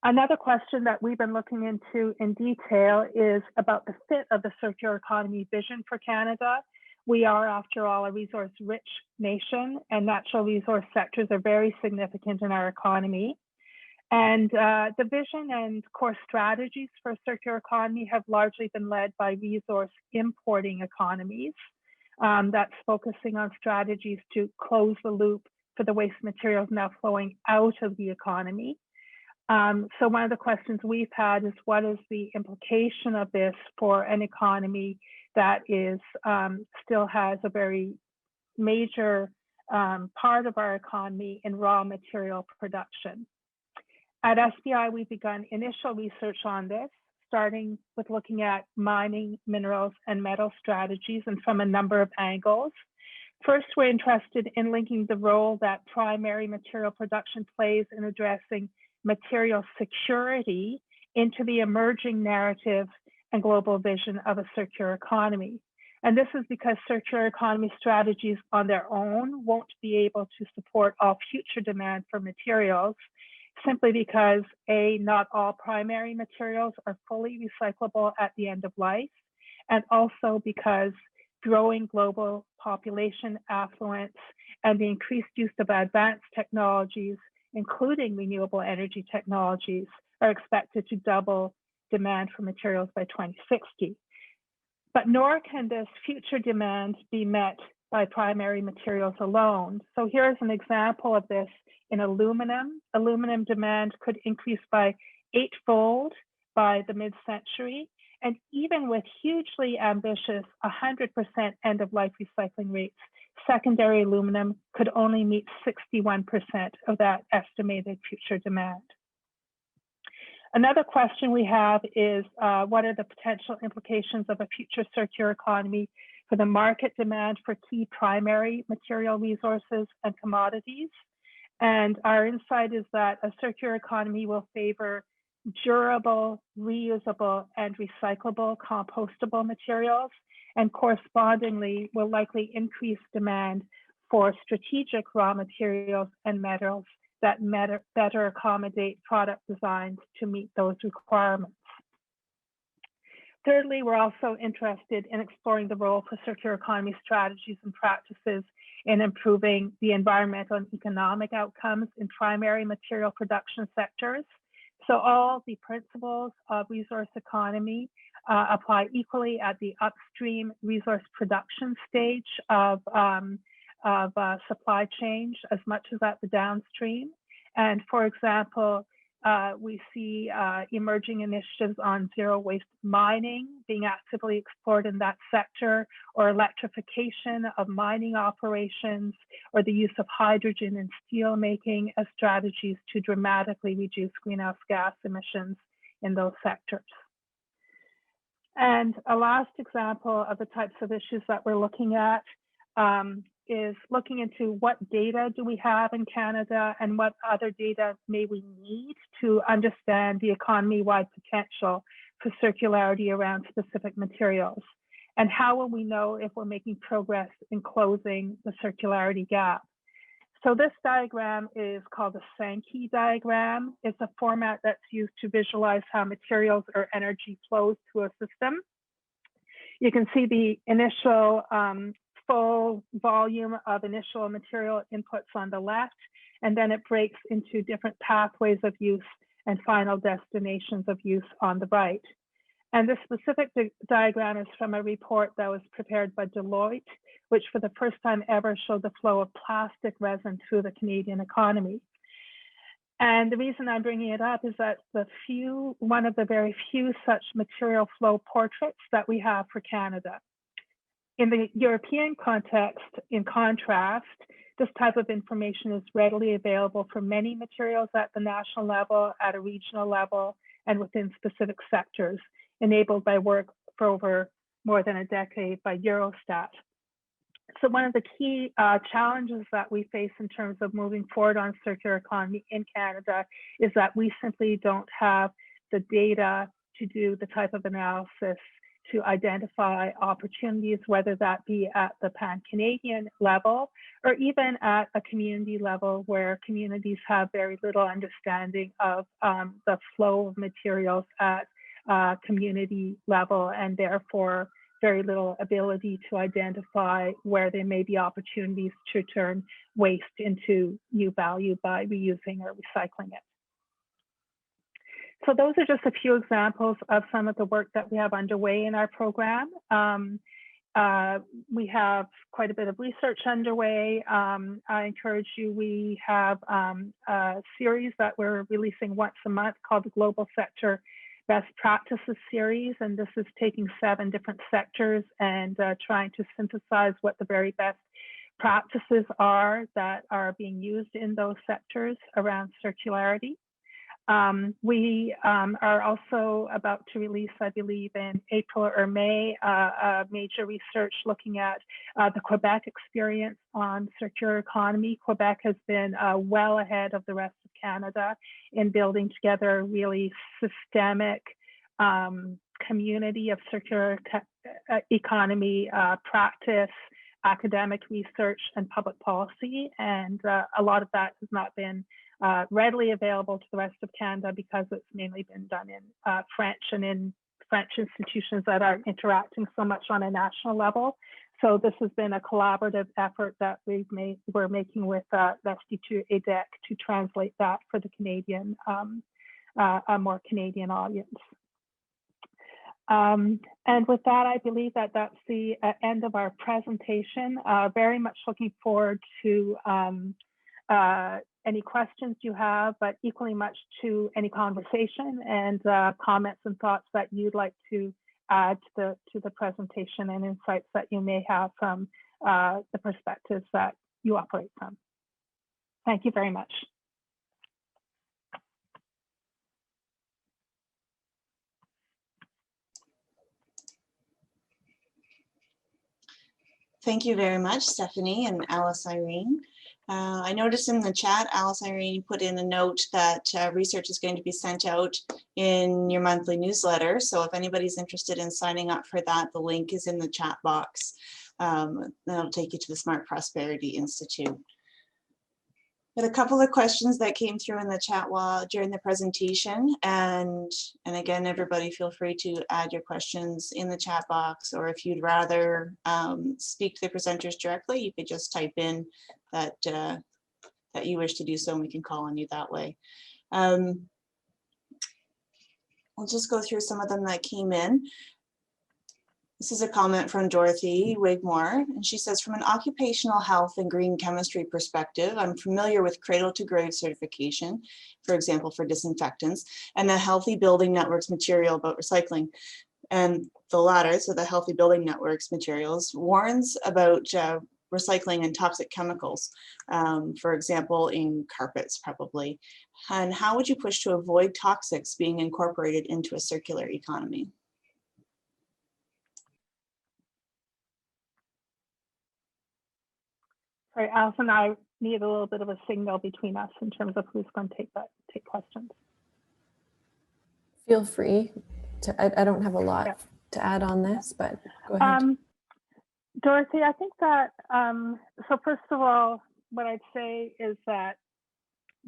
Another question that we've been looking into in detail is about the fit of the circular economy vision for Canada. We are, after all, a resource-rich nation, and natural resource sectors are very significant in our economy. And the vision and core strategies for circular economy have largely been led by resource importing economies. That's focusing on strategies to close the loop for the waste materials now flowing out of the economy. So one of the questions we've had is, what is the implication of this for an economy that is still has a very major part of our economy in raw material production? At SBI, we've begun initial research on this, starting with looking at mining, minerals, and metal strategies, and from a number of angles. First, we're interested in linking the role that primary material production plays in addressing material security into the emerging narrative and global vision of a circular economy. And this is because circular economy strategies on their own won't be able to support all future demand for materials, simply because A, not all primary materials are fully recyclable at the end of life, and also because growing global population affluence and the increased use of advanced technologies, including renewable energy technologies, are expected to double demand for materials by 2060. But nor can this future demand be met by primary materials alone. So here's an example of this in aluminum. Aluminum demand could increase by 8-fold by the mid-century. And even with hugely ambitious 100% end-of-life recycling rates, secondary aluminum could only meet 61% of that estimated future demand. Another question we have is, what are the potential implications of a future circular economy for the market demand for key primary material resources and commodities. And our insight is that a circular economy will favor durable, reusable, and recyclable compostable materials, and correspondingly will likely increase demand for strategic raw materials and metals that better accommodate product designs to meet those requirements. Thirdly, we're also interested in exploring the role for circular economy strategies and practices in improving the environmental and economic outcomes in primary material production sectors. So all the principles of resource economy apply equally at the upstream resource production stage of supply chain as much as at the downstream. And for example, we see emerging initiatives on zero waste mining being actively explored in that sector, or electrification of mining operations, or the use of hydrogen in steel making as strategies to dramatically reduce greenhouse gas emissions in those sectors. And a last example of the types of issues that we're looking at is looking into what data do we have in Canada and what other data may we need to understand the economy-wide potential for circularity around specific materials. And how will we know if we're making progress in closing the circularity gap? So this diagram is called a Sankey diagram. It's a format that's used to visualize how materials or energy flows through a system. You can see the initial full volume of initial material inputs on the left, and then it breaks into different pathways of use and final destinations of use on the right. And this specific diagram is from a report that was prepared by Deloitte, which for the first time ever showed the flow of plastic resin through the Canadian economy. And the reason I'm bringing it up is that one of the very few such material flow portraits that we have for Canada. In the European context, in contrast, this type of information is readily available for many materials at the national level, at a regional level, and within specific sectors, enabled by work for over more than a decade by Eurostat. So one of the key challenges that we face in terms of moving forward on circular economy in Canada is that we simply don't have the data to do the type of analysis to identify opportunities, whether that be at the pan-Canadian level or even at a community level where communities have very little understanding of the flow of materials at community level, and therefore very little ability to identify where there may be opportunities to turn waste into new value by reusing or recycling it. So those are just a few examples of some of the work that we have underway in our program. We have quite a bit of research underway. I encourage you, we have a series that we're releasing once a month called the Global Sector Best Practices Series. And this is taking 7 different sectors and trying to synthesize what the very best practices are that are being used in those sectors around circularity. We are also about to release, I believe, in April or May, a major research looking at the Quebec experience on circular economy. Quebec has been well ahead of the rest of Canada in building together a really systemic community of circular economy practice, academic research, and public policy. And a lot of that has not been readily available to the rest of Canada because it's mainly been done in French and in French institutions that are interacting so much on a national level. So this has been a collaborative effort that we're making with l'Institut EDEC to translate that for the Canadian, a more Canadian audience. And with that, I believe that that's the end of our presentation. Very much looking forward to any questions you have, but equally much to any conversation and comments and thoughts that you'd like to add to the presentation and insights that you may have from the perspectives that you operate from. Thank you very much. Thank you very much, Stephanie and Alice Irene. I noticed in the chat, Alice Irene put in a note that research is going to be sent out in your monthly newsletter. So if anybody's interested in signing up for that, the link is in the chat box. That'll take you to the Smart Prosperity Institute. But a couple of questions that came through in the chat during the presentation, and again, everybody feel free to add your questions in the chat box, or if you'd rather speak to the presenters directly, you could just type in that that you wish to do so, and we can call on you that way. I'll just go through some of them that came in. This is a comment from Dorothy Wigmore, and she says, from an occupational health and green chemistry perspective, I'm familiar with cradle to grave certification, for example, for disinfectants, and the Healthy Building Network's material about recycling. And the latter, so the Healthy Building Network's materials, warns about recycling and toxic chemicals, for example, in carpets probably. And how would you push to avoid toxics being incorporated into a circular economy? Sorry, Alice and I need a little bit of a signal between us in terms of who's going to take questions. Feel free to, I don't have a lot to add on this, but go ahead. Dorothy, I think that, so first of all, what I'd say is that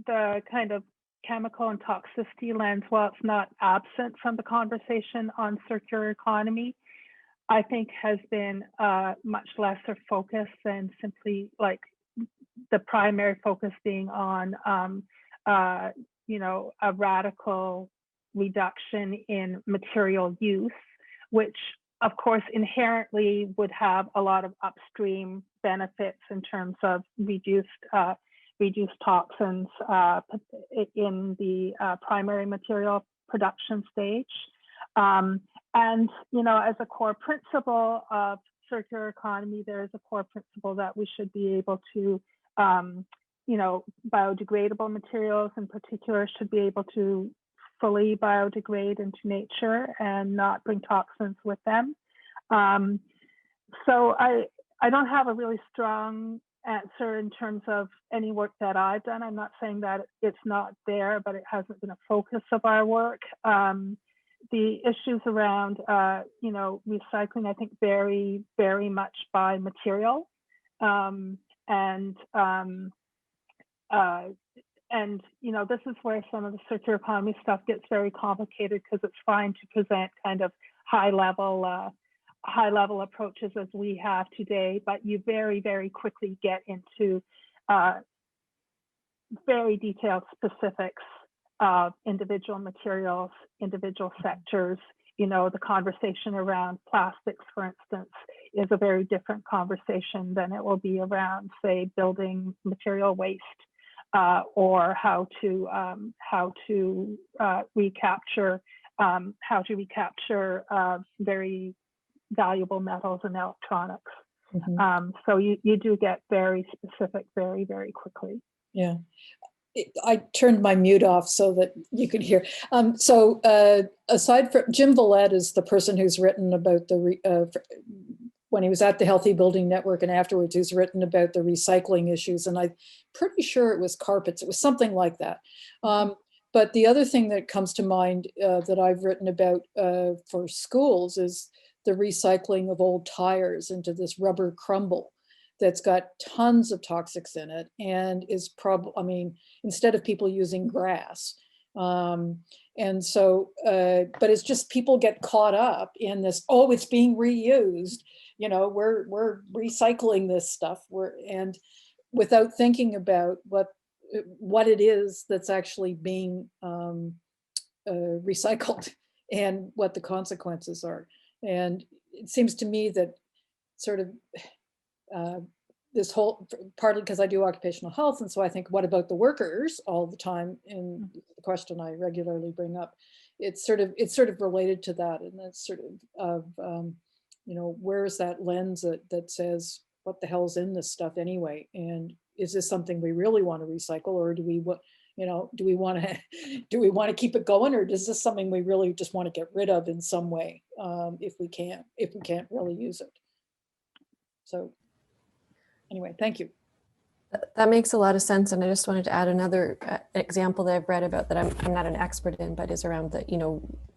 the kind of chemical and toxicity lens, while it's not absent from the conversation on circular economy, I think has been much lesser focus than simply like the primary focus being on, you know, a radical reduction in material use, which of course inherently would have a lot of upstream benefits in terms of reduced toxins in the primary material production stage. And, you know, as a core principle of circular economy, there is a core principle that we should be able to, you know, biodegradable materials in particular should be able to fully biodegrade into nature and not bring toxins with them. So I don't have a really strong answer in terms of any work that I've done. I'm not saying that it's not there, but it hasn't been a focus of our work. The issues around, you know, recycling, I think vary very much by material. And, you know, this is where some of the circular economy stuff gets very complicated because it's fine to present kind of high level approaches as we have today, but you very, very quickly get into very detailed specifics of individual materials, individual sectors. You know, the conversation around plastics, for instance, is a very different conversation than it will be around, say, building material waste or how to recapture very valuable metals and electronics. Mm-hmm. So you do get very specific very, very quickly. Yeah. I turned my mute off so that you could hear. Aside from Jim Vallette is the person who's written about the, when he was at the Healthy Building Network and afterwards, who's written about the recycling issues. And I'm pretty sure it was carpets. It was something like that. But the other thing that comes to mind that I've written about for schools is the recycling of old tires into this rubber crumble that's got tons of toxics in it and is probably, I mean, instead of people using grass. And so, but it's just people get caught up in this, oh, it's being reused, you know, we're recycling this stuff, and without thinking about what it is that's actually being recycled and what the consequences are. And it seems to me that sort of this whole, partly because I do occupational health, and so I think, what about the workers all the time? In the question I regularly bring up, it's sort of related to that, and that's sort of you know, where's that lens that says, what the hell's in this stuff anyway, and is this something we really want to recycle, or do we want to keep it going, or is this something we really just want to get rid of in some way if we can't really use it? So Anyway, thank you. That makes a lot of sense, and I just wanted to add another example that I've read about that I'm not an expert in, but is around the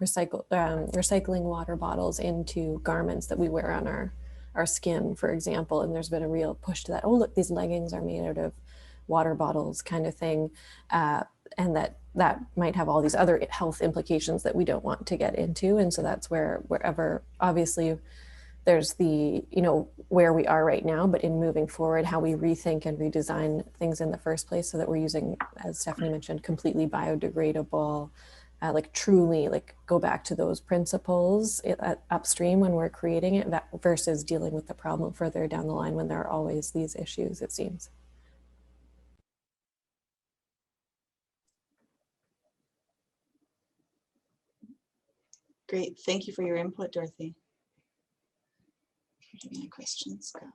recycling water bottles into garments that we wear on our skin, for example. And there's been a real push to that. Oh, look, these leggings are made out of water bottles, kind of thing, and that might have all these other health implications that we don't want to get into. And so that's wherever obviously there's the, where we are right now, but in moving forward, how we rethink and redesign things in the first place so that we're using, as Stephanie mentioned, completely biodegradable, truly go back to those principles upstream when we're creating it versus dealing with the problem further down the line when there are always these issues, it seems. Great, thank you for your input, Dorothy. Where did my questions go?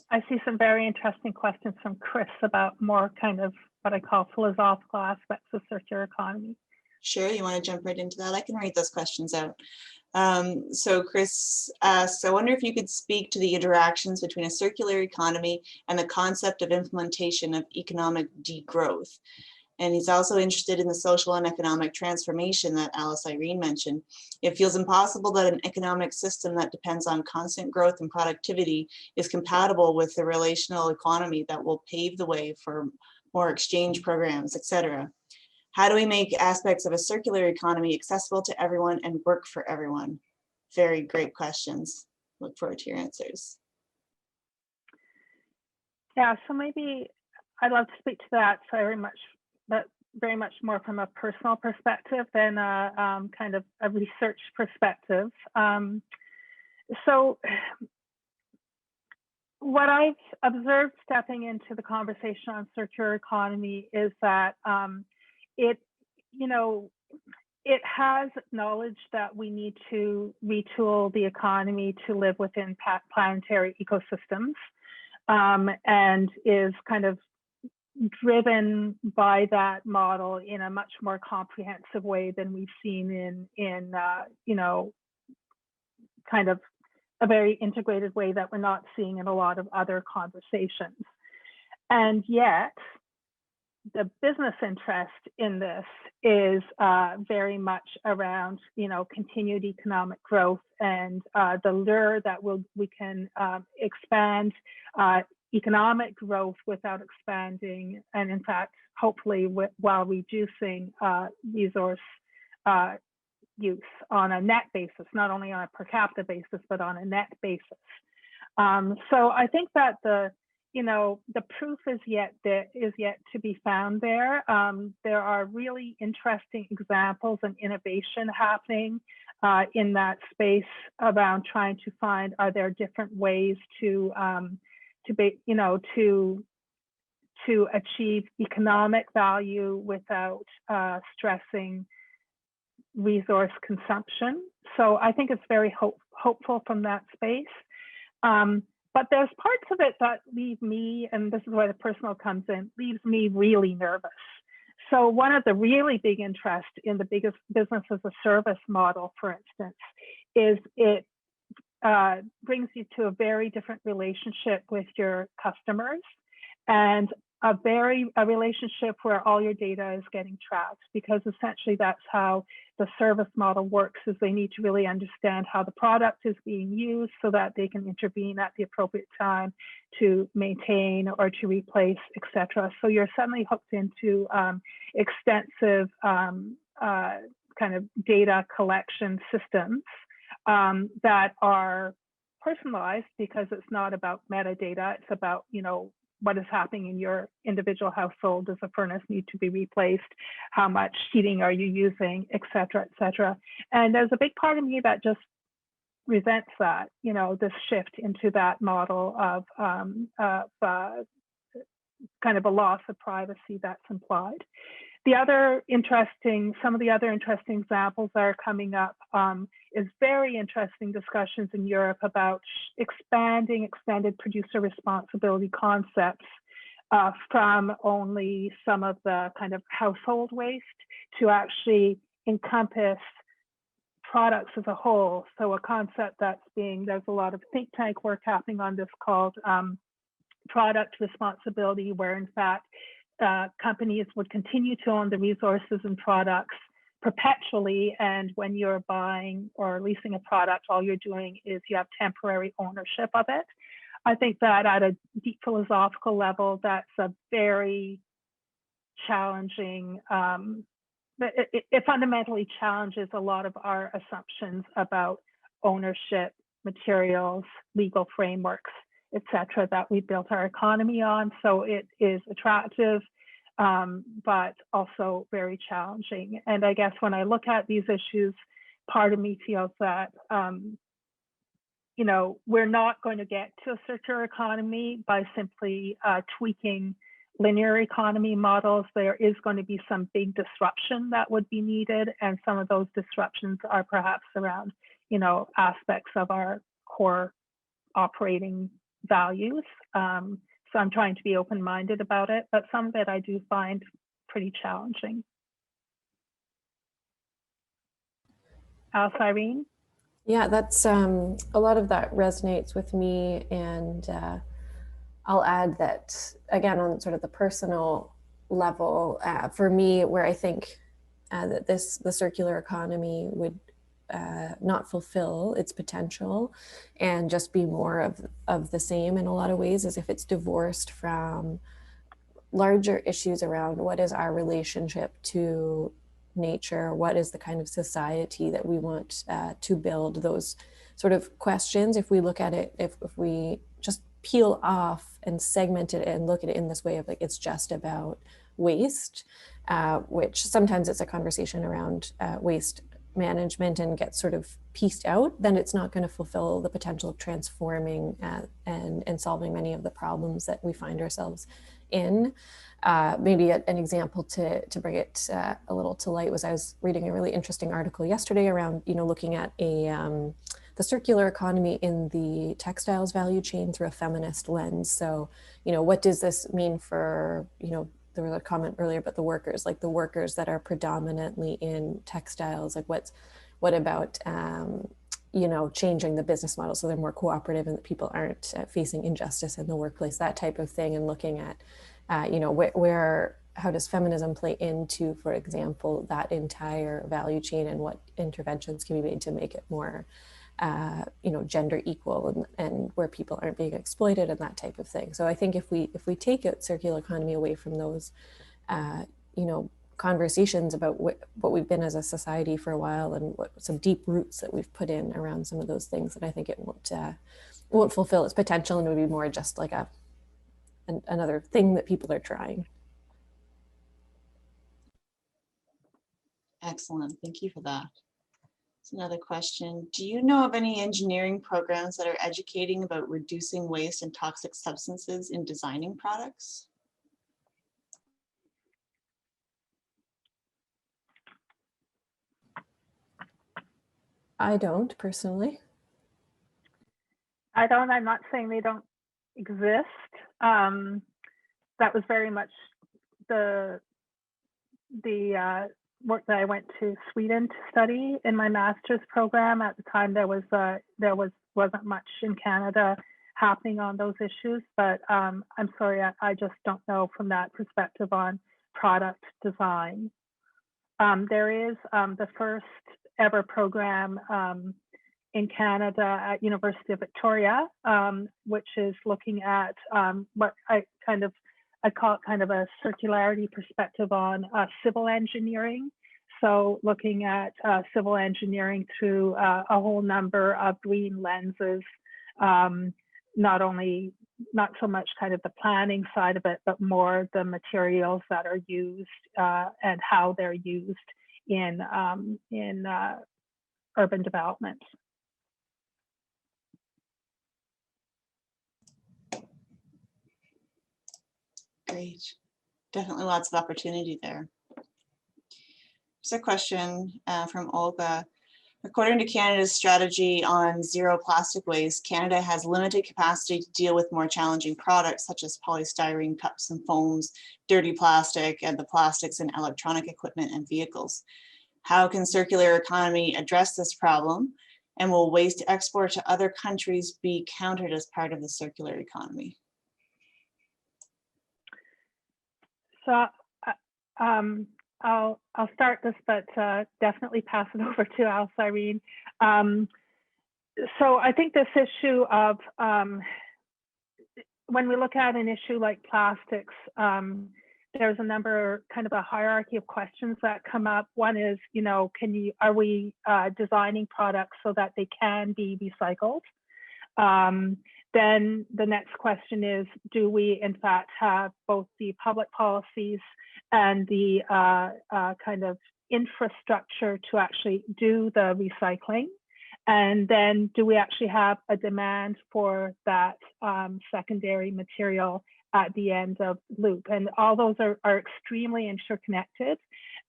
I see some very interesting questions from Chris about more kind of what I call philosophical aspects of circular economy. Sure, you want to jump right into that? I can read those questions out. So Chris asks, I wonder if you could speak to the interactions between a circular economy and the concept of implementation of economic degrowth. And he's also interested in the social and economic transformation that Irene mentioned. It feels impossible that an economic system that depends on constant growth and productivity is compatible with the relational economy that will pave the way for more exchange programs, etc. How do we make aspects of a circular economy accessible to everyone and work for everyone? Very great questions. Look forward to your answers. Yeah, so maybe I'd love to speak to that very much more from a personal perspective than kind of a research perspective. So what I've observed stepping into the conversation on circular economy is that it has acknowledged that we need to retool the economy to live within planetary ecosystems, and is kind of driven by that model in a much more comprehensive way than we've seen in kind of a very integrated way that we're not seeing in a lot of other conversations. And yet, the business interest in this is very much around, continued economic growth and the lure that we can expand economic growth without expanding, and in fact, hopefully while reducing resource use on a net basis, not only on a per capita basis, but on a net basis. So I think that the proof is yet to be found there. There are really interesting examples and innovation happening in that space around trying to find, are there different ways to achieve economic value without stressing resource consumption. So I think it's very hopeful from that space. But there's parts of it that leave me, and this is where the personal comes in, leaves me really nervous. So one of the really big interests in the biggest business as a service model, for instance, is it brings you to a very different relationship with your customers, and a relationship where all your data is getting tracked, because essentially that's how the service model works, is they need to really understand how the product is being used so that they can intervene at the appropriate time to maintain or to replace, etc. So you're suddenly hooked into extensive kind of data collection systems that are personalized, because it's not about metadata, it's about, what is happening in your individual household. Does a furnace need to be replaced? How much heating are you using, et cetera, et cetera. And there's a big part of me that just resents that, this shift into that model of kind of a loss of privacy that's implied. Some of the other interesting examples that are coming up is very interesting discussions in Europe about expanding extended producer responsibility concepts from only some of the kind of household waste to actually encompass products as a whole. So a concept there's a lot of think tank work happening on this called product responsibility, where in fact companies would continue to own the resources and products perpetually, and when you're buying or leasing a product, all you're doing is you have temporary ownership of it. I think that at a deep philosophical level, that's a very challenging, it fundamentally challenges a lot of our assumptions about ownership, materials, legal frameworks, etc., that we built our economy on. So it is attractive, but also very challenging. And I guess when I look at these issues, part of me feels that you know, we're not going to get to a circular economy by simply tweaking linear economy models. There is going to be some big disruption that would be needed, and some of those disruptions are perhaps around, you know, aspects of our core operating values. So I'm trying to be open-minded about it, but some of it I do find pretty challenging. Alice, Irene? Yeah, that's a lot of that resonates with me, and I'll add that again on sort of the personal level, for me, where I think that the circular economy would not fulfill its potential and just be more of the same in a lot of ways, as if it's divorced from larger issues around what is our relationship to nature, what is the kind of society that we want to build. Those sort of questions, if we look at it, if we just peel off and segment it and look at it in this way of like it's just about waste, which sometimes it's a conversation around waste management and gets sort of pieced out, then it's not going to fulfill the potential of transforming and solving many of the problems that we find ourselves in. Maybe an example to bring it a little to light was I was reading a really interesting article yesterday around, you know, looking at the circular economy in the textiles value chain through a feminist lens. So, you know, what does this mean for, you know, there was a comment earlier about the workers, like the workers that are predominantly in textiles, like what about, you know, changing the business model so they're more cooperative and that people aren't facing injustice in the workplace, that type of thing, and looking at, you know, how does feminism play into, for example, that entire value chain, and what interventions can be made to make it more, you know, gender equal and where people aren't being exploited and that type of thing. So I think if we take a circular economy away from those, you know, conversations about what we've been as a society for a while and what some deep roots that we've put in around some of those things, that I think it won't fulfill its potential, and it would be more just like another thing that people are trying. Excellent, thank you for that. That's another question. Do you know of any engineering programs that are educating about reducing waste and toxic substances in designing products? I don't personally. I'm not saying they don't exist. That was very much the work that I went to Sweden to study in my master's program. At the time, there wasn't much in Canada happening on those issues, but I'm sorry, I just don't know from that perspective on product design. There is the first ever program in Canada at University of Victoria, which is looking at what I call it kind of a circularity perspective on civil engineering. So looking at civil engineering through a whole number of green lenses, not so much kind of the planning side of it, but more the materials that are used and how they're used in urban development. Great, definitely lots of opportunity there. There's a question from Olga. According to Canada's strategy on zero plastic waste, Canada has limited capacity to deal with more challenging products such as polystyrene cups and foams, dirty plastic, and the plastics in electronic equipment and vehicles. How can circular economy address this problem? And will waste export to other countries be counted as part of the circular economy? So I'll start this, but definitely pass it over to Alice Irene. So I think this issue of when we look at an issue like plastics, there's a number, kind of a hierarchy of questions that come up. One is, are we designing products so that they can be recycled? Then the next question is, do we in fact have both the public policies and the kind of infrastructure to actually do the recycling? And then do we actually have a demand for that secondary material at the end of the loop? And all those are extremely interconnected.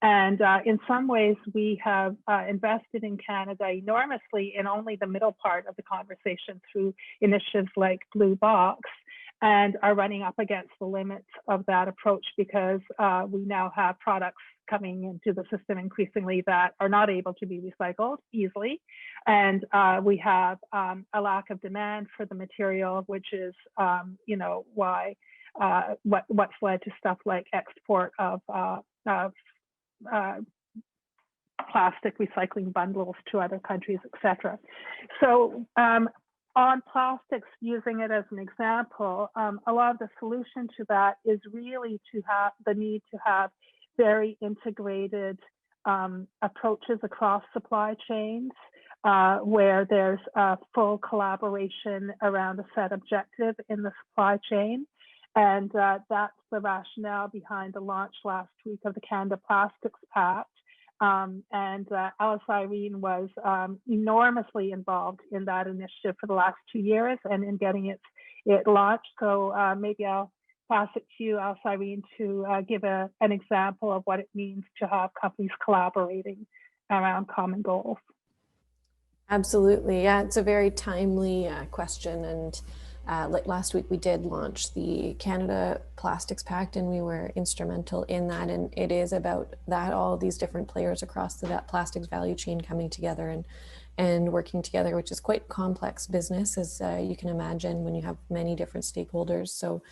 And in some ways, we have invested in Canada enormously in only the middle part of the conversation through initiatives like Blue Box, and are running up against the limits of that approach because we now have products coming into the system increasingly that are not able to be recycled easily. And we have a lack of demand for the material, which is, why what's led to stuff like export of plastic recycling bundles to other countries, etc. So on plastics, using it as an example, a lot of the solution to that is really to have the need to have very integrated approaches across supply chains, where there's a full collaboration around a set objective in the supply chain. And that's the rationale behind the launch last week of the Canada Plastics Pact. And Alice Irene was enormously involved in that initiative for the last 2 years and in getting it launched. So maybe I'll pass it to you, Alice Irene, to give an example of what it means to have companies collaborating around common goals. Absolutely. Yeah, it's a very timely question. And like last week, we did launch the Canada Plastics Pact, and we were instrumental in that. And it is about that, all these different players across the plastics value chain coming together and working together, which is quite complex business, as you can imagine, when you have many different stakeholders. So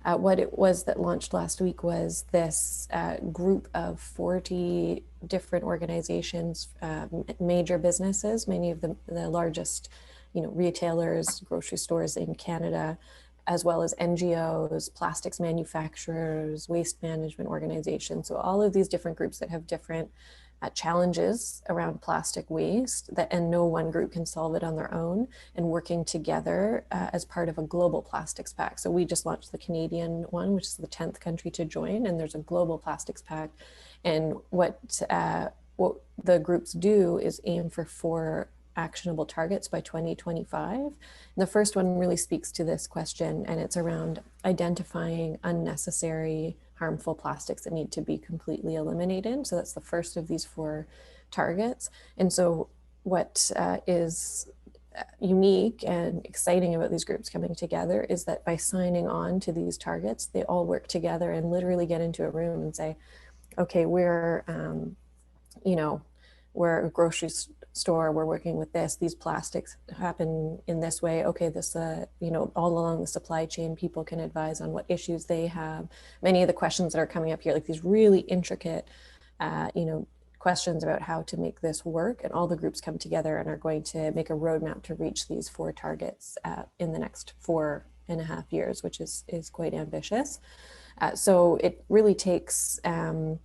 what it was that launched last week was this group of 40 different organizations, major businesses, many of the largest retailers, grocery stores in Canada, as well as NGOs, plastics manufacturers, waste management organizations. So all of these different groups that have different challenges around plastic waste, and no one group can solve it on their own, and working together as part of a global plastics pact. So we just launched the Canadian one, which is the 10th country to join, and there's a global plastics pact. And what the groups do is aim for 4 actionable targets by 2025. And the first one really speaks to this question, and it's around identifying unnecessary harmful plastics that need to be completely eliminated. So that's the first of these 4 targets. And so what is unique and exciting about these groups coming together is that by signing on to these targets, they all work together and literally get into a room and say, okay, we're a grocery store, we're working with this, these plastics happen in this way. Okay, this, all along the supply chain, people can advise on what issues they have. Many of the questions that are coming up here, like these really intricate, questions about how to make this work, and all the groups come together and are going to make a roadmap to reach these 4 targets in the next 4.5 years, which is quite ambitious. So it really takes, a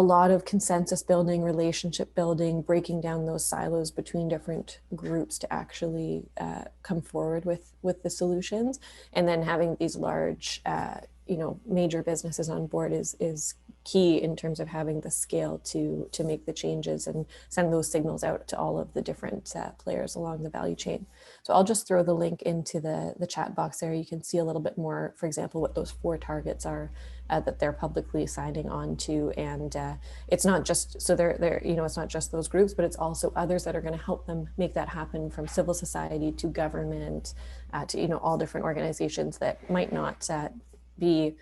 lot of consensus building, relationship building, breaking down those silos between different groups to actually come forward with the solutions. And then having these large, major businesses on board is key in terms of having the scale to make the changes and send those signals out to all of the different players along the value chain. So I'll just throw the link into the chat box there. You can see a little bit more, for example, what those 4 targets are that they're publicly signing on to. And it's not just, so they're it's not just those groups, but it's also others that are going to help them make that happen, from civil society to government to all different organizations that might not be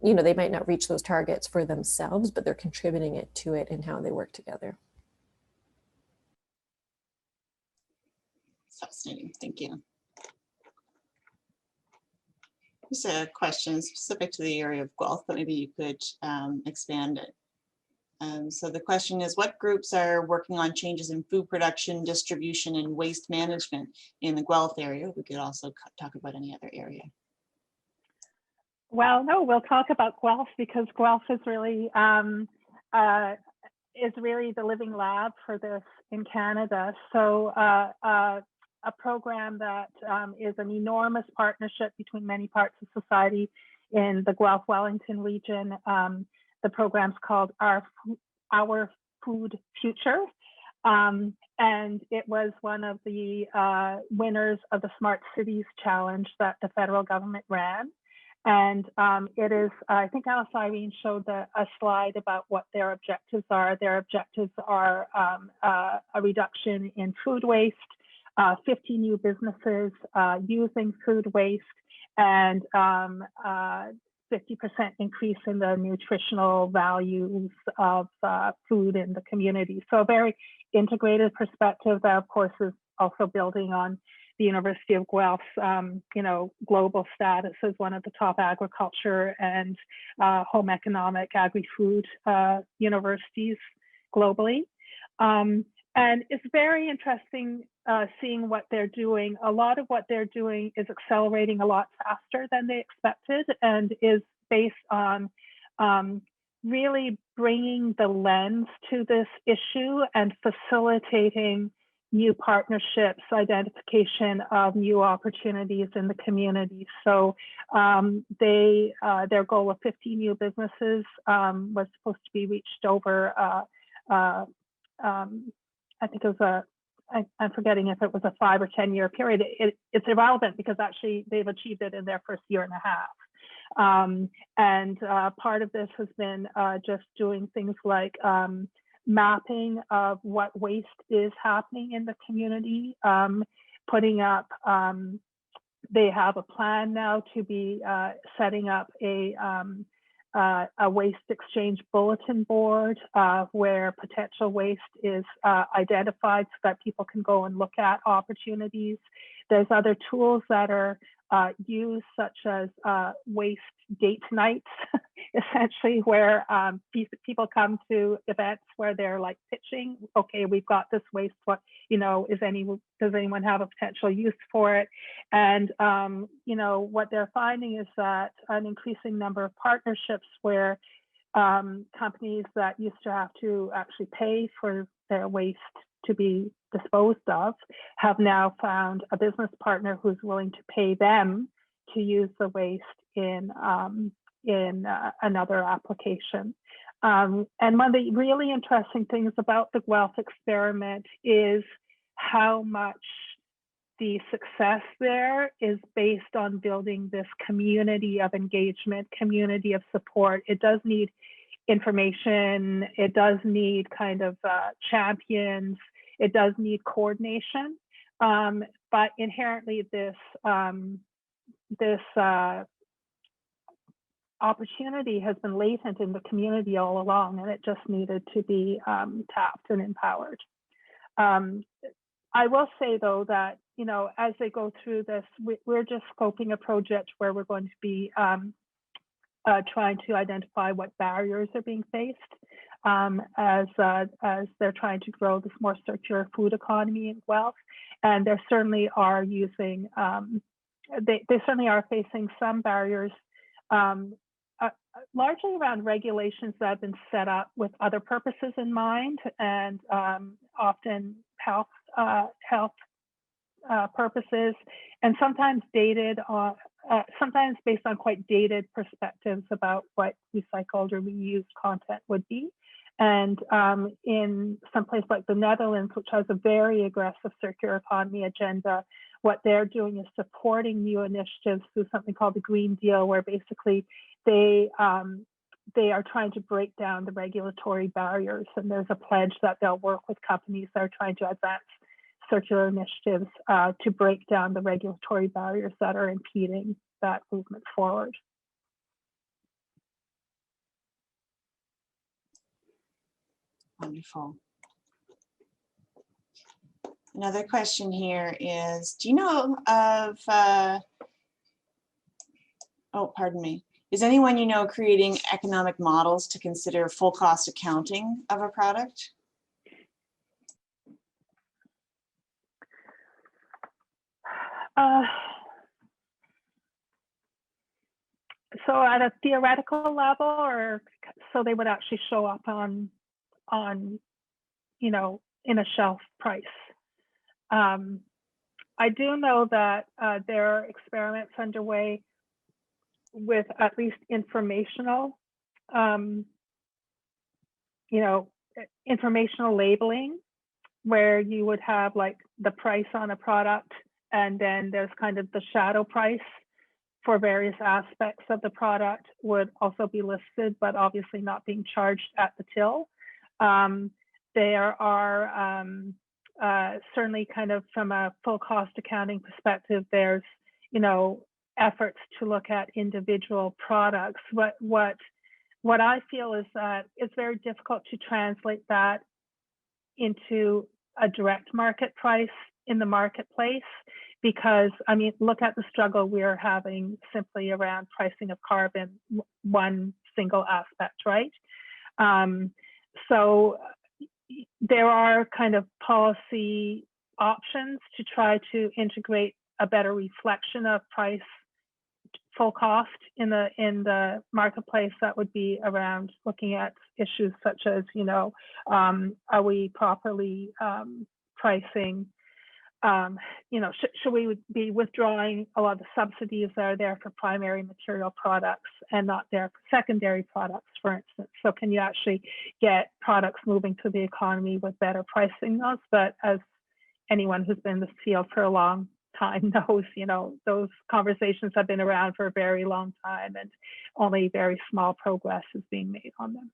you know, they might not reach those targets for themselves, but they're contributing it to it in how they work together. Fascinating, thank you. Here's a question specific to the area of Guelph, but maybe you could expand it. So the question is, what groups are working on changes in food production, distribution, and waste management in the Guelph area? We could also talk about any other area. Well, no, we'll talk about Guelph because Guelph is really the living lab for this in Canada. So a program that is an enormous partnership between many parts of society in the Guelph-Wellington region. The program's called Our Food Future. And it was one of the winners of the Smart Cities Challenge that the federal government ran. And it is, I think Alice Irene showed a slide about what their objectives are. Their objectives are a reduction in food waste, 50 new businesses using food waste, and 50% increase in the nutritional values of food in the community. So a very integrated perspective that, of course, is also building on the University of Guelph's, global status as one of the top agriculture and home economic agri-food universities globally. And it's very interesting seeing what they're doing. A lot of what they're doing is accelerating a lot faster than they expected and is based on really bringing the lens to this issue and facilitating new partnerships, identification of new opportunities in the community. So their goal of 50 new businesses was supposed to be reached over, I think it was I'm forgetting if it was a 5 or 10 year period. It's irrelevant because actually they've achieved it in their first year and a half. And part of this has been just doing things like mapping of what waste is happening in the community, putting up, they have a plan now to be setting up a waste exchange bulletin board where potential waste is identified so that people can go and look at opportunities. There's other tools that are used, such as waste date nights, essentially, where people come to events where they're like pitching, okay, we've got this waste, what, does anyone have a potential use for it? And, what they're finding is that an increasing number of partnerships where companies that used to have to actually pay for their waste to be disposed of have now found a business partner who's willing to pay them to use the waste in another application. And one of the really interesting things about the Guelph experiment is how much the success there is based on building this community of engagement, community of support. It does need information, it does need kind of champions, it does need coordination, but inherently this opportunity has been latent in the community all along, and it just needed to be tapped and empowered. I will say though that, as they go through this, we're just scoping a project where we're going to be trying to identify what barriers are being faced as they're trying to grow this more circular food economy in Guelph. And they certainly are using, they certainly are facing some barriers, largely around regulations that have been set up with other purposes in mind, and often health purposes, and sometimes dated on, sometimes based on quite dated perspectives about what recycled or reused content would be. And in some place like the Netherlands, which has a very aggressive circular economy agenda, what they're doing is supporting new initiatives through something called the Green Deal, where basically they are trying to break down the regulatory barriers. And there's a pledge that they'll work with companies that are trying to advance circular initiatives to break down the regulatory barriers that are impeding that movement forward. Wonderful. Another question here is, do you know of, oh, pardon me. Is anyone you know creating economic models to consider full cost accounting of a product? So at a theoretical level, or so they would actually show up on you know, in a shelf price. I do know that there are experiments underway with at least informational, you know, informational labeling, where you would have like the price on a product, and then there's kind of the shadow price for various aspects of the product would also be listed, but obviously not being charged at the till. There are certainly kind of from a full cost accounting perspective, there's, you know, efforts to look at individual products. What I feel is that it's very difficult to translate that into a direct market price in the marketplace, because I mean, look at the struggle we're having simply around pricing of carbon, one single aspect, right? So there are kind of policy options to try to integrate a better reflection of price full cost in the marketplace. That would be around looking at issues such as, you know, are we properly pricing? You know, should we be withdrawing a lot of the subsidies that are there for primary material products and not there for secondary products, for instance? So can you actually get products moving to the economy with better pricing those? But as anyone who's been in this field for a long time knows, you know, those conversations have been around for a very long time, and only very small progress is being made on them.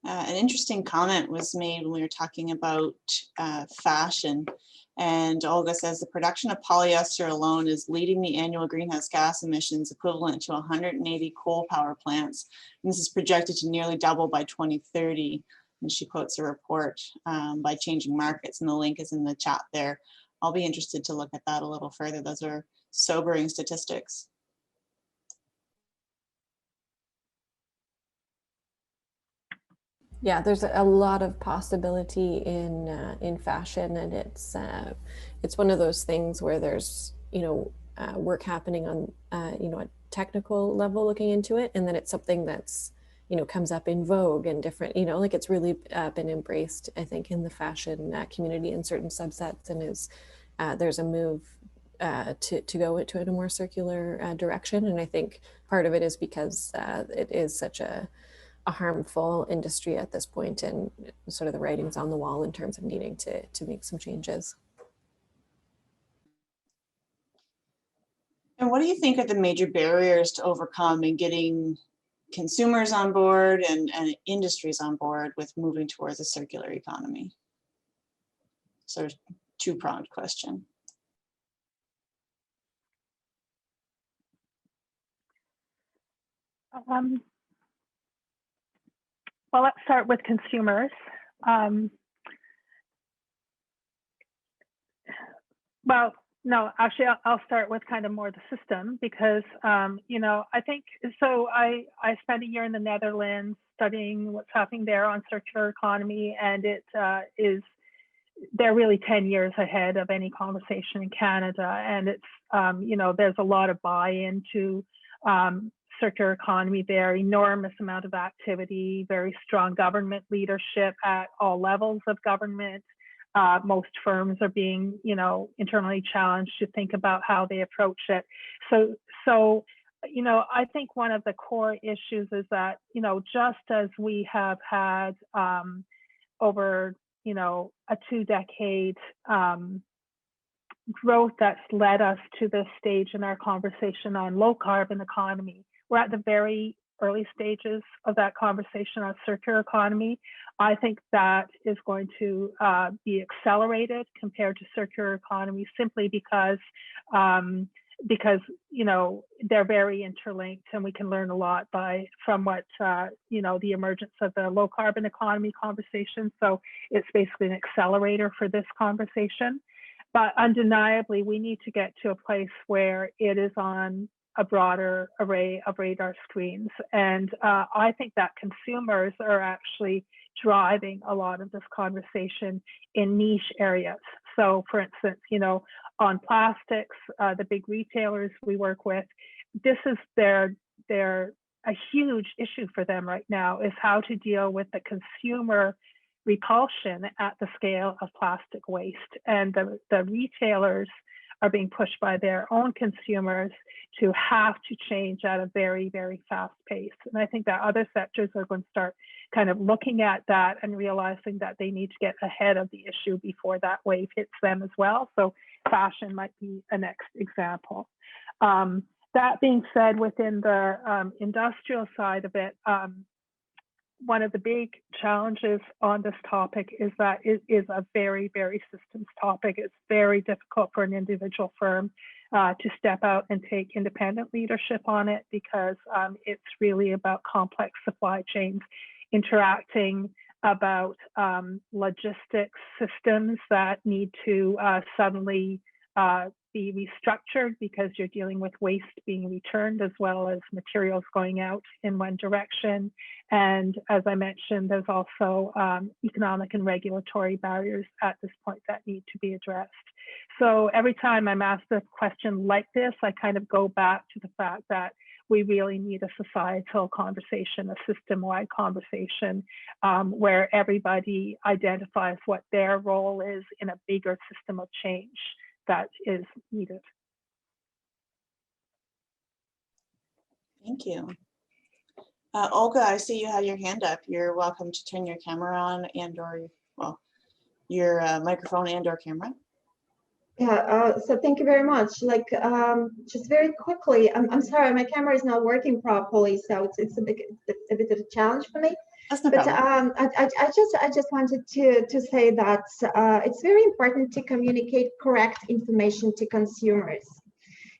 An interesting comment was made when we were talking about fashion. And Olga says the production of polyester alone is leading the annual greenhouse gas emissions equivalent to 180 coal power plants. And this is projected to nearly double by 2030. And she quotes a report by Changing Markets, and the link is in the chat there. I'll be interested to look at that a little further. Those are sobering statistics. Yeah, there's a lot of possibility in fashion, and it's one of those things where there's, you know, work happening on you know, a technical level looking into it, and then it's something that's, you know, comes up in vogue and different, you know, like it's really been embraced, I think, in the fashion community in certain subsets, and is there's a move to go into a more circular direction, and I think part of it is because it is such a harmful industry at this point, and sort of the writing's on the wall in terms of needing to make some changes. And what do you think are the major barriers to overcome in getting consumers on board and industries on board with moving towards a circular economy? Sort of two-pronged question. Well, let's start with consumers. Well, no, actually, I'll start with kind of more the system, because, you know, I think, so I spent a year in the Netherlands studying what's happening there on circular economy, and it they're really 10 years ahead of any conversation in Canada. And it's, you know, there's a lot of buy-in to circular economy there, enormous amount of activity, very strong government leadership at all levels of government. Most firms are being, you know, internally challenged to think about how they approach it. So, you know, I think one of the core issues is that, you know, just as we have had over, you know, a 2-decade growth that's led us to this stage in our conversation on low carbon economy, we're at the very early stages of that conversation on circular economy. I think that is going to be accelerated compared to circular economy, simply because because, you know, they're very interlinked, and we can learn a lot from what, you know, the emergence of the low carbon economy conversation. So it's basically an accelerator for this conversation. But undeniably, we need to get to a place where it is on a broader array of radar screens. And I think that consumers are actually driving a lot of this conversation in niche areas. So for instance, you know, on plastics, the big retailers we work with, this is a huge issue for them right now, is how to deal with the consumer repulsion at the scale of plastic waste. And the retailers are being pushed by their own consumers to have to change at a very, very fast pace. And I think that other sectors are going to start kind of looking at that and realizing that they need to get ahead of the issue before that wave hits them as well. So fashion might be a next example. That being said, within the industrial side of it, one of the big challenges on this topic is that it is a very, very systems topic. It's very difficult for an individual firm to step out and take independent leadership on it, because it's really about complex supply chains interacting, about logistics systems that need to suddenly be restructured because you're dealing with waste being returned as well as materials going out in one direction. And as I mentioned, there's also economic and regulatory barriers at this point that need to be addressed. So every time I'm asked a question like this, I kind of go back to the fact that we really need a societal conversation, a system-wide conversation where everybody identifies what their role is in a bigger system of change that is needed. Thank you. Olga, I see you have your hand up. You're welcome to turn your camera on and or, well, your microphone and or camera. Yeah, so thank you very much. Like, just very quickly, I'm sorry, my camera is not working properly, so it's a bit of a challenge for me. That's no But problem. I just wanted to say that it's very important to communicate correct information to consumers,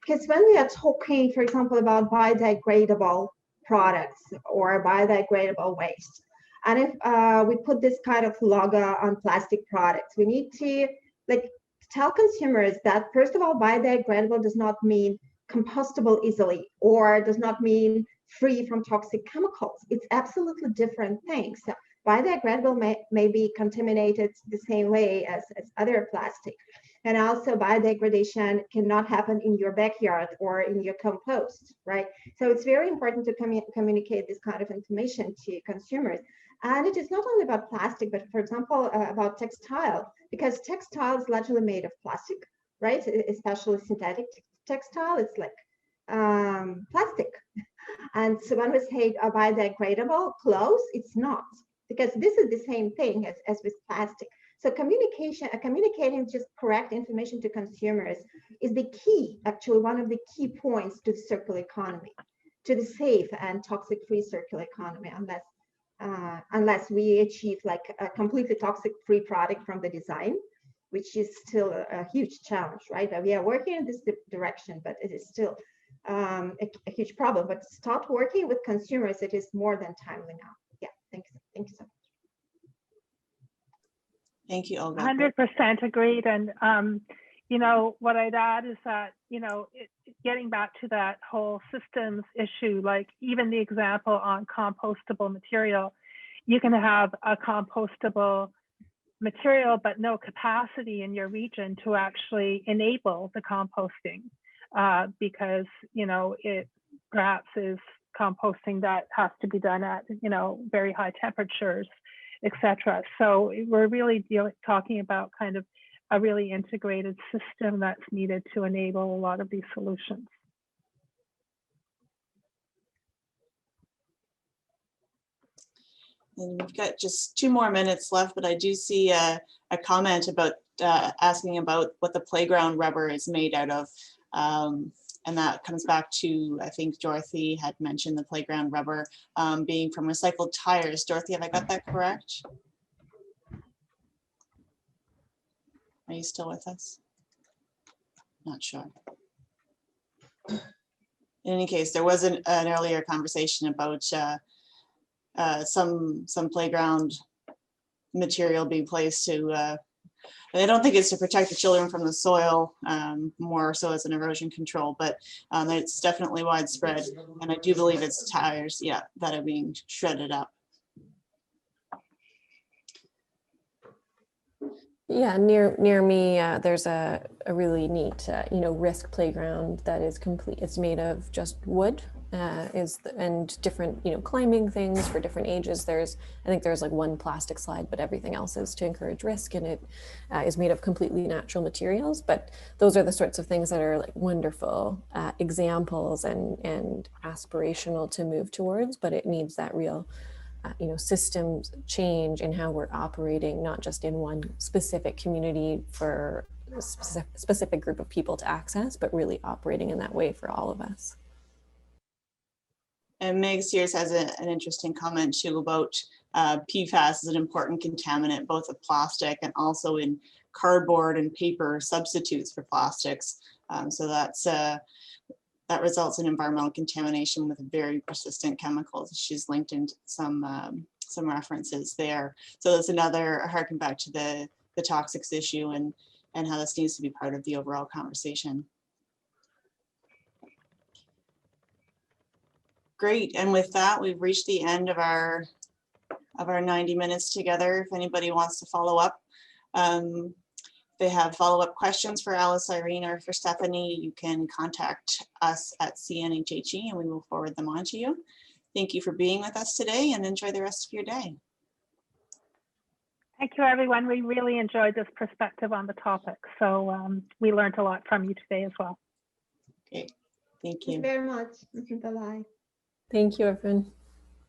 because when we are talking, for example, about biodegradable products or biodegradable waste, and if we put this kind of logo on plastic products, we need to like tell consumers that, first of all, biodegradable does not mean compostable easily, or does not mean free from toxic chemicals. It's absolutely different things. So biodegradable may be contaminated the same way as other plastic. And also biodegradation cannot happen in your backyard or in your compost, right? So it's very important to communicate this kind of information to consumers. And it is not only about plastic, but for example, about textile, because textile is largely made of plastic, right? Especially synthetic textile, it's like plastic. And so when we say biodegradable clothes, it's not, because this is the same thing as with plastic. So communicating just correct information to consumers is the key, actually one of the key points to the circular economy, to the safe and toxic-free circular economy, unless we achieve like a completely toxic-free product from the design, which is still a huge challenge, right? We are working in this direction, but it is still a huge problem. But start working with consumers, it is more than timely now. Yeah, thank you so much. Thank you, Olga. 100% agreed. And you know, what I'd add is that, you know, getting back to that whole systems issue, like even the example on compostable material, you can have a compostable material, but no capacity in your region to actually enable the composting because, you know, it perhaps is composting that has to be done at, you know, very high temperatures, etc. So we're really talking about kind of a really integrated system that's needed to enable a lot of these solutions. And we've got just 2 more minutes left, but I do see a comment about asking about what the playground rubber is made out of. And that comes back to, I think Dorothy had mentioned the playground rubber being from recycled tires. Dorothy, have I got that correct? Are you still with us? Not sure. In any case, there was an earlier conversation about some playground material being placed to, I don't think it's to protect the children from the soil, more so as an erosion control, but it's definitely widespread. And I do believe it's tires, yeah, that are being shredded up. Yeah, near me, there's a really neat, Risk playground that is complete. It's made of just wood, and different, climbing things for different ages. I think there's like one plastic slide, but everything else is to encourage risk, and it is made of completely natural materials. But those are the sorts of things that are like wonderful examples and aspirational to move towards, but it needs that real systems change in how we're operating, not just in one specific community for a specific group of people to access, but really operating in that way for all of us. And Meg Sears has an interesting comment too about PFAS is an important contaminant, both of plastic and also in cardboard and paper substitutes for plastics. So that results in environmental contamination with very persistent chemicals. She's linked into some references there. So that's another harken back to the toxics issue and how this needs to be part of the overall conversation. Great, and with that, we've reached the end of our 90 minutes together. If anybody wants to follow up, they have follow-up questions for Alice, Irene, or for Stephanie, you can contact us at CNHHE and we will forward them on to you. Thank you for being with us today and enjoy the rest of your day. Thank you, everyone. We really enjoyed this perspective on the topic. So we learned a lot from you today as well. Okay, thank you. Thank you very much. Bye-bye. Thank you, everyone.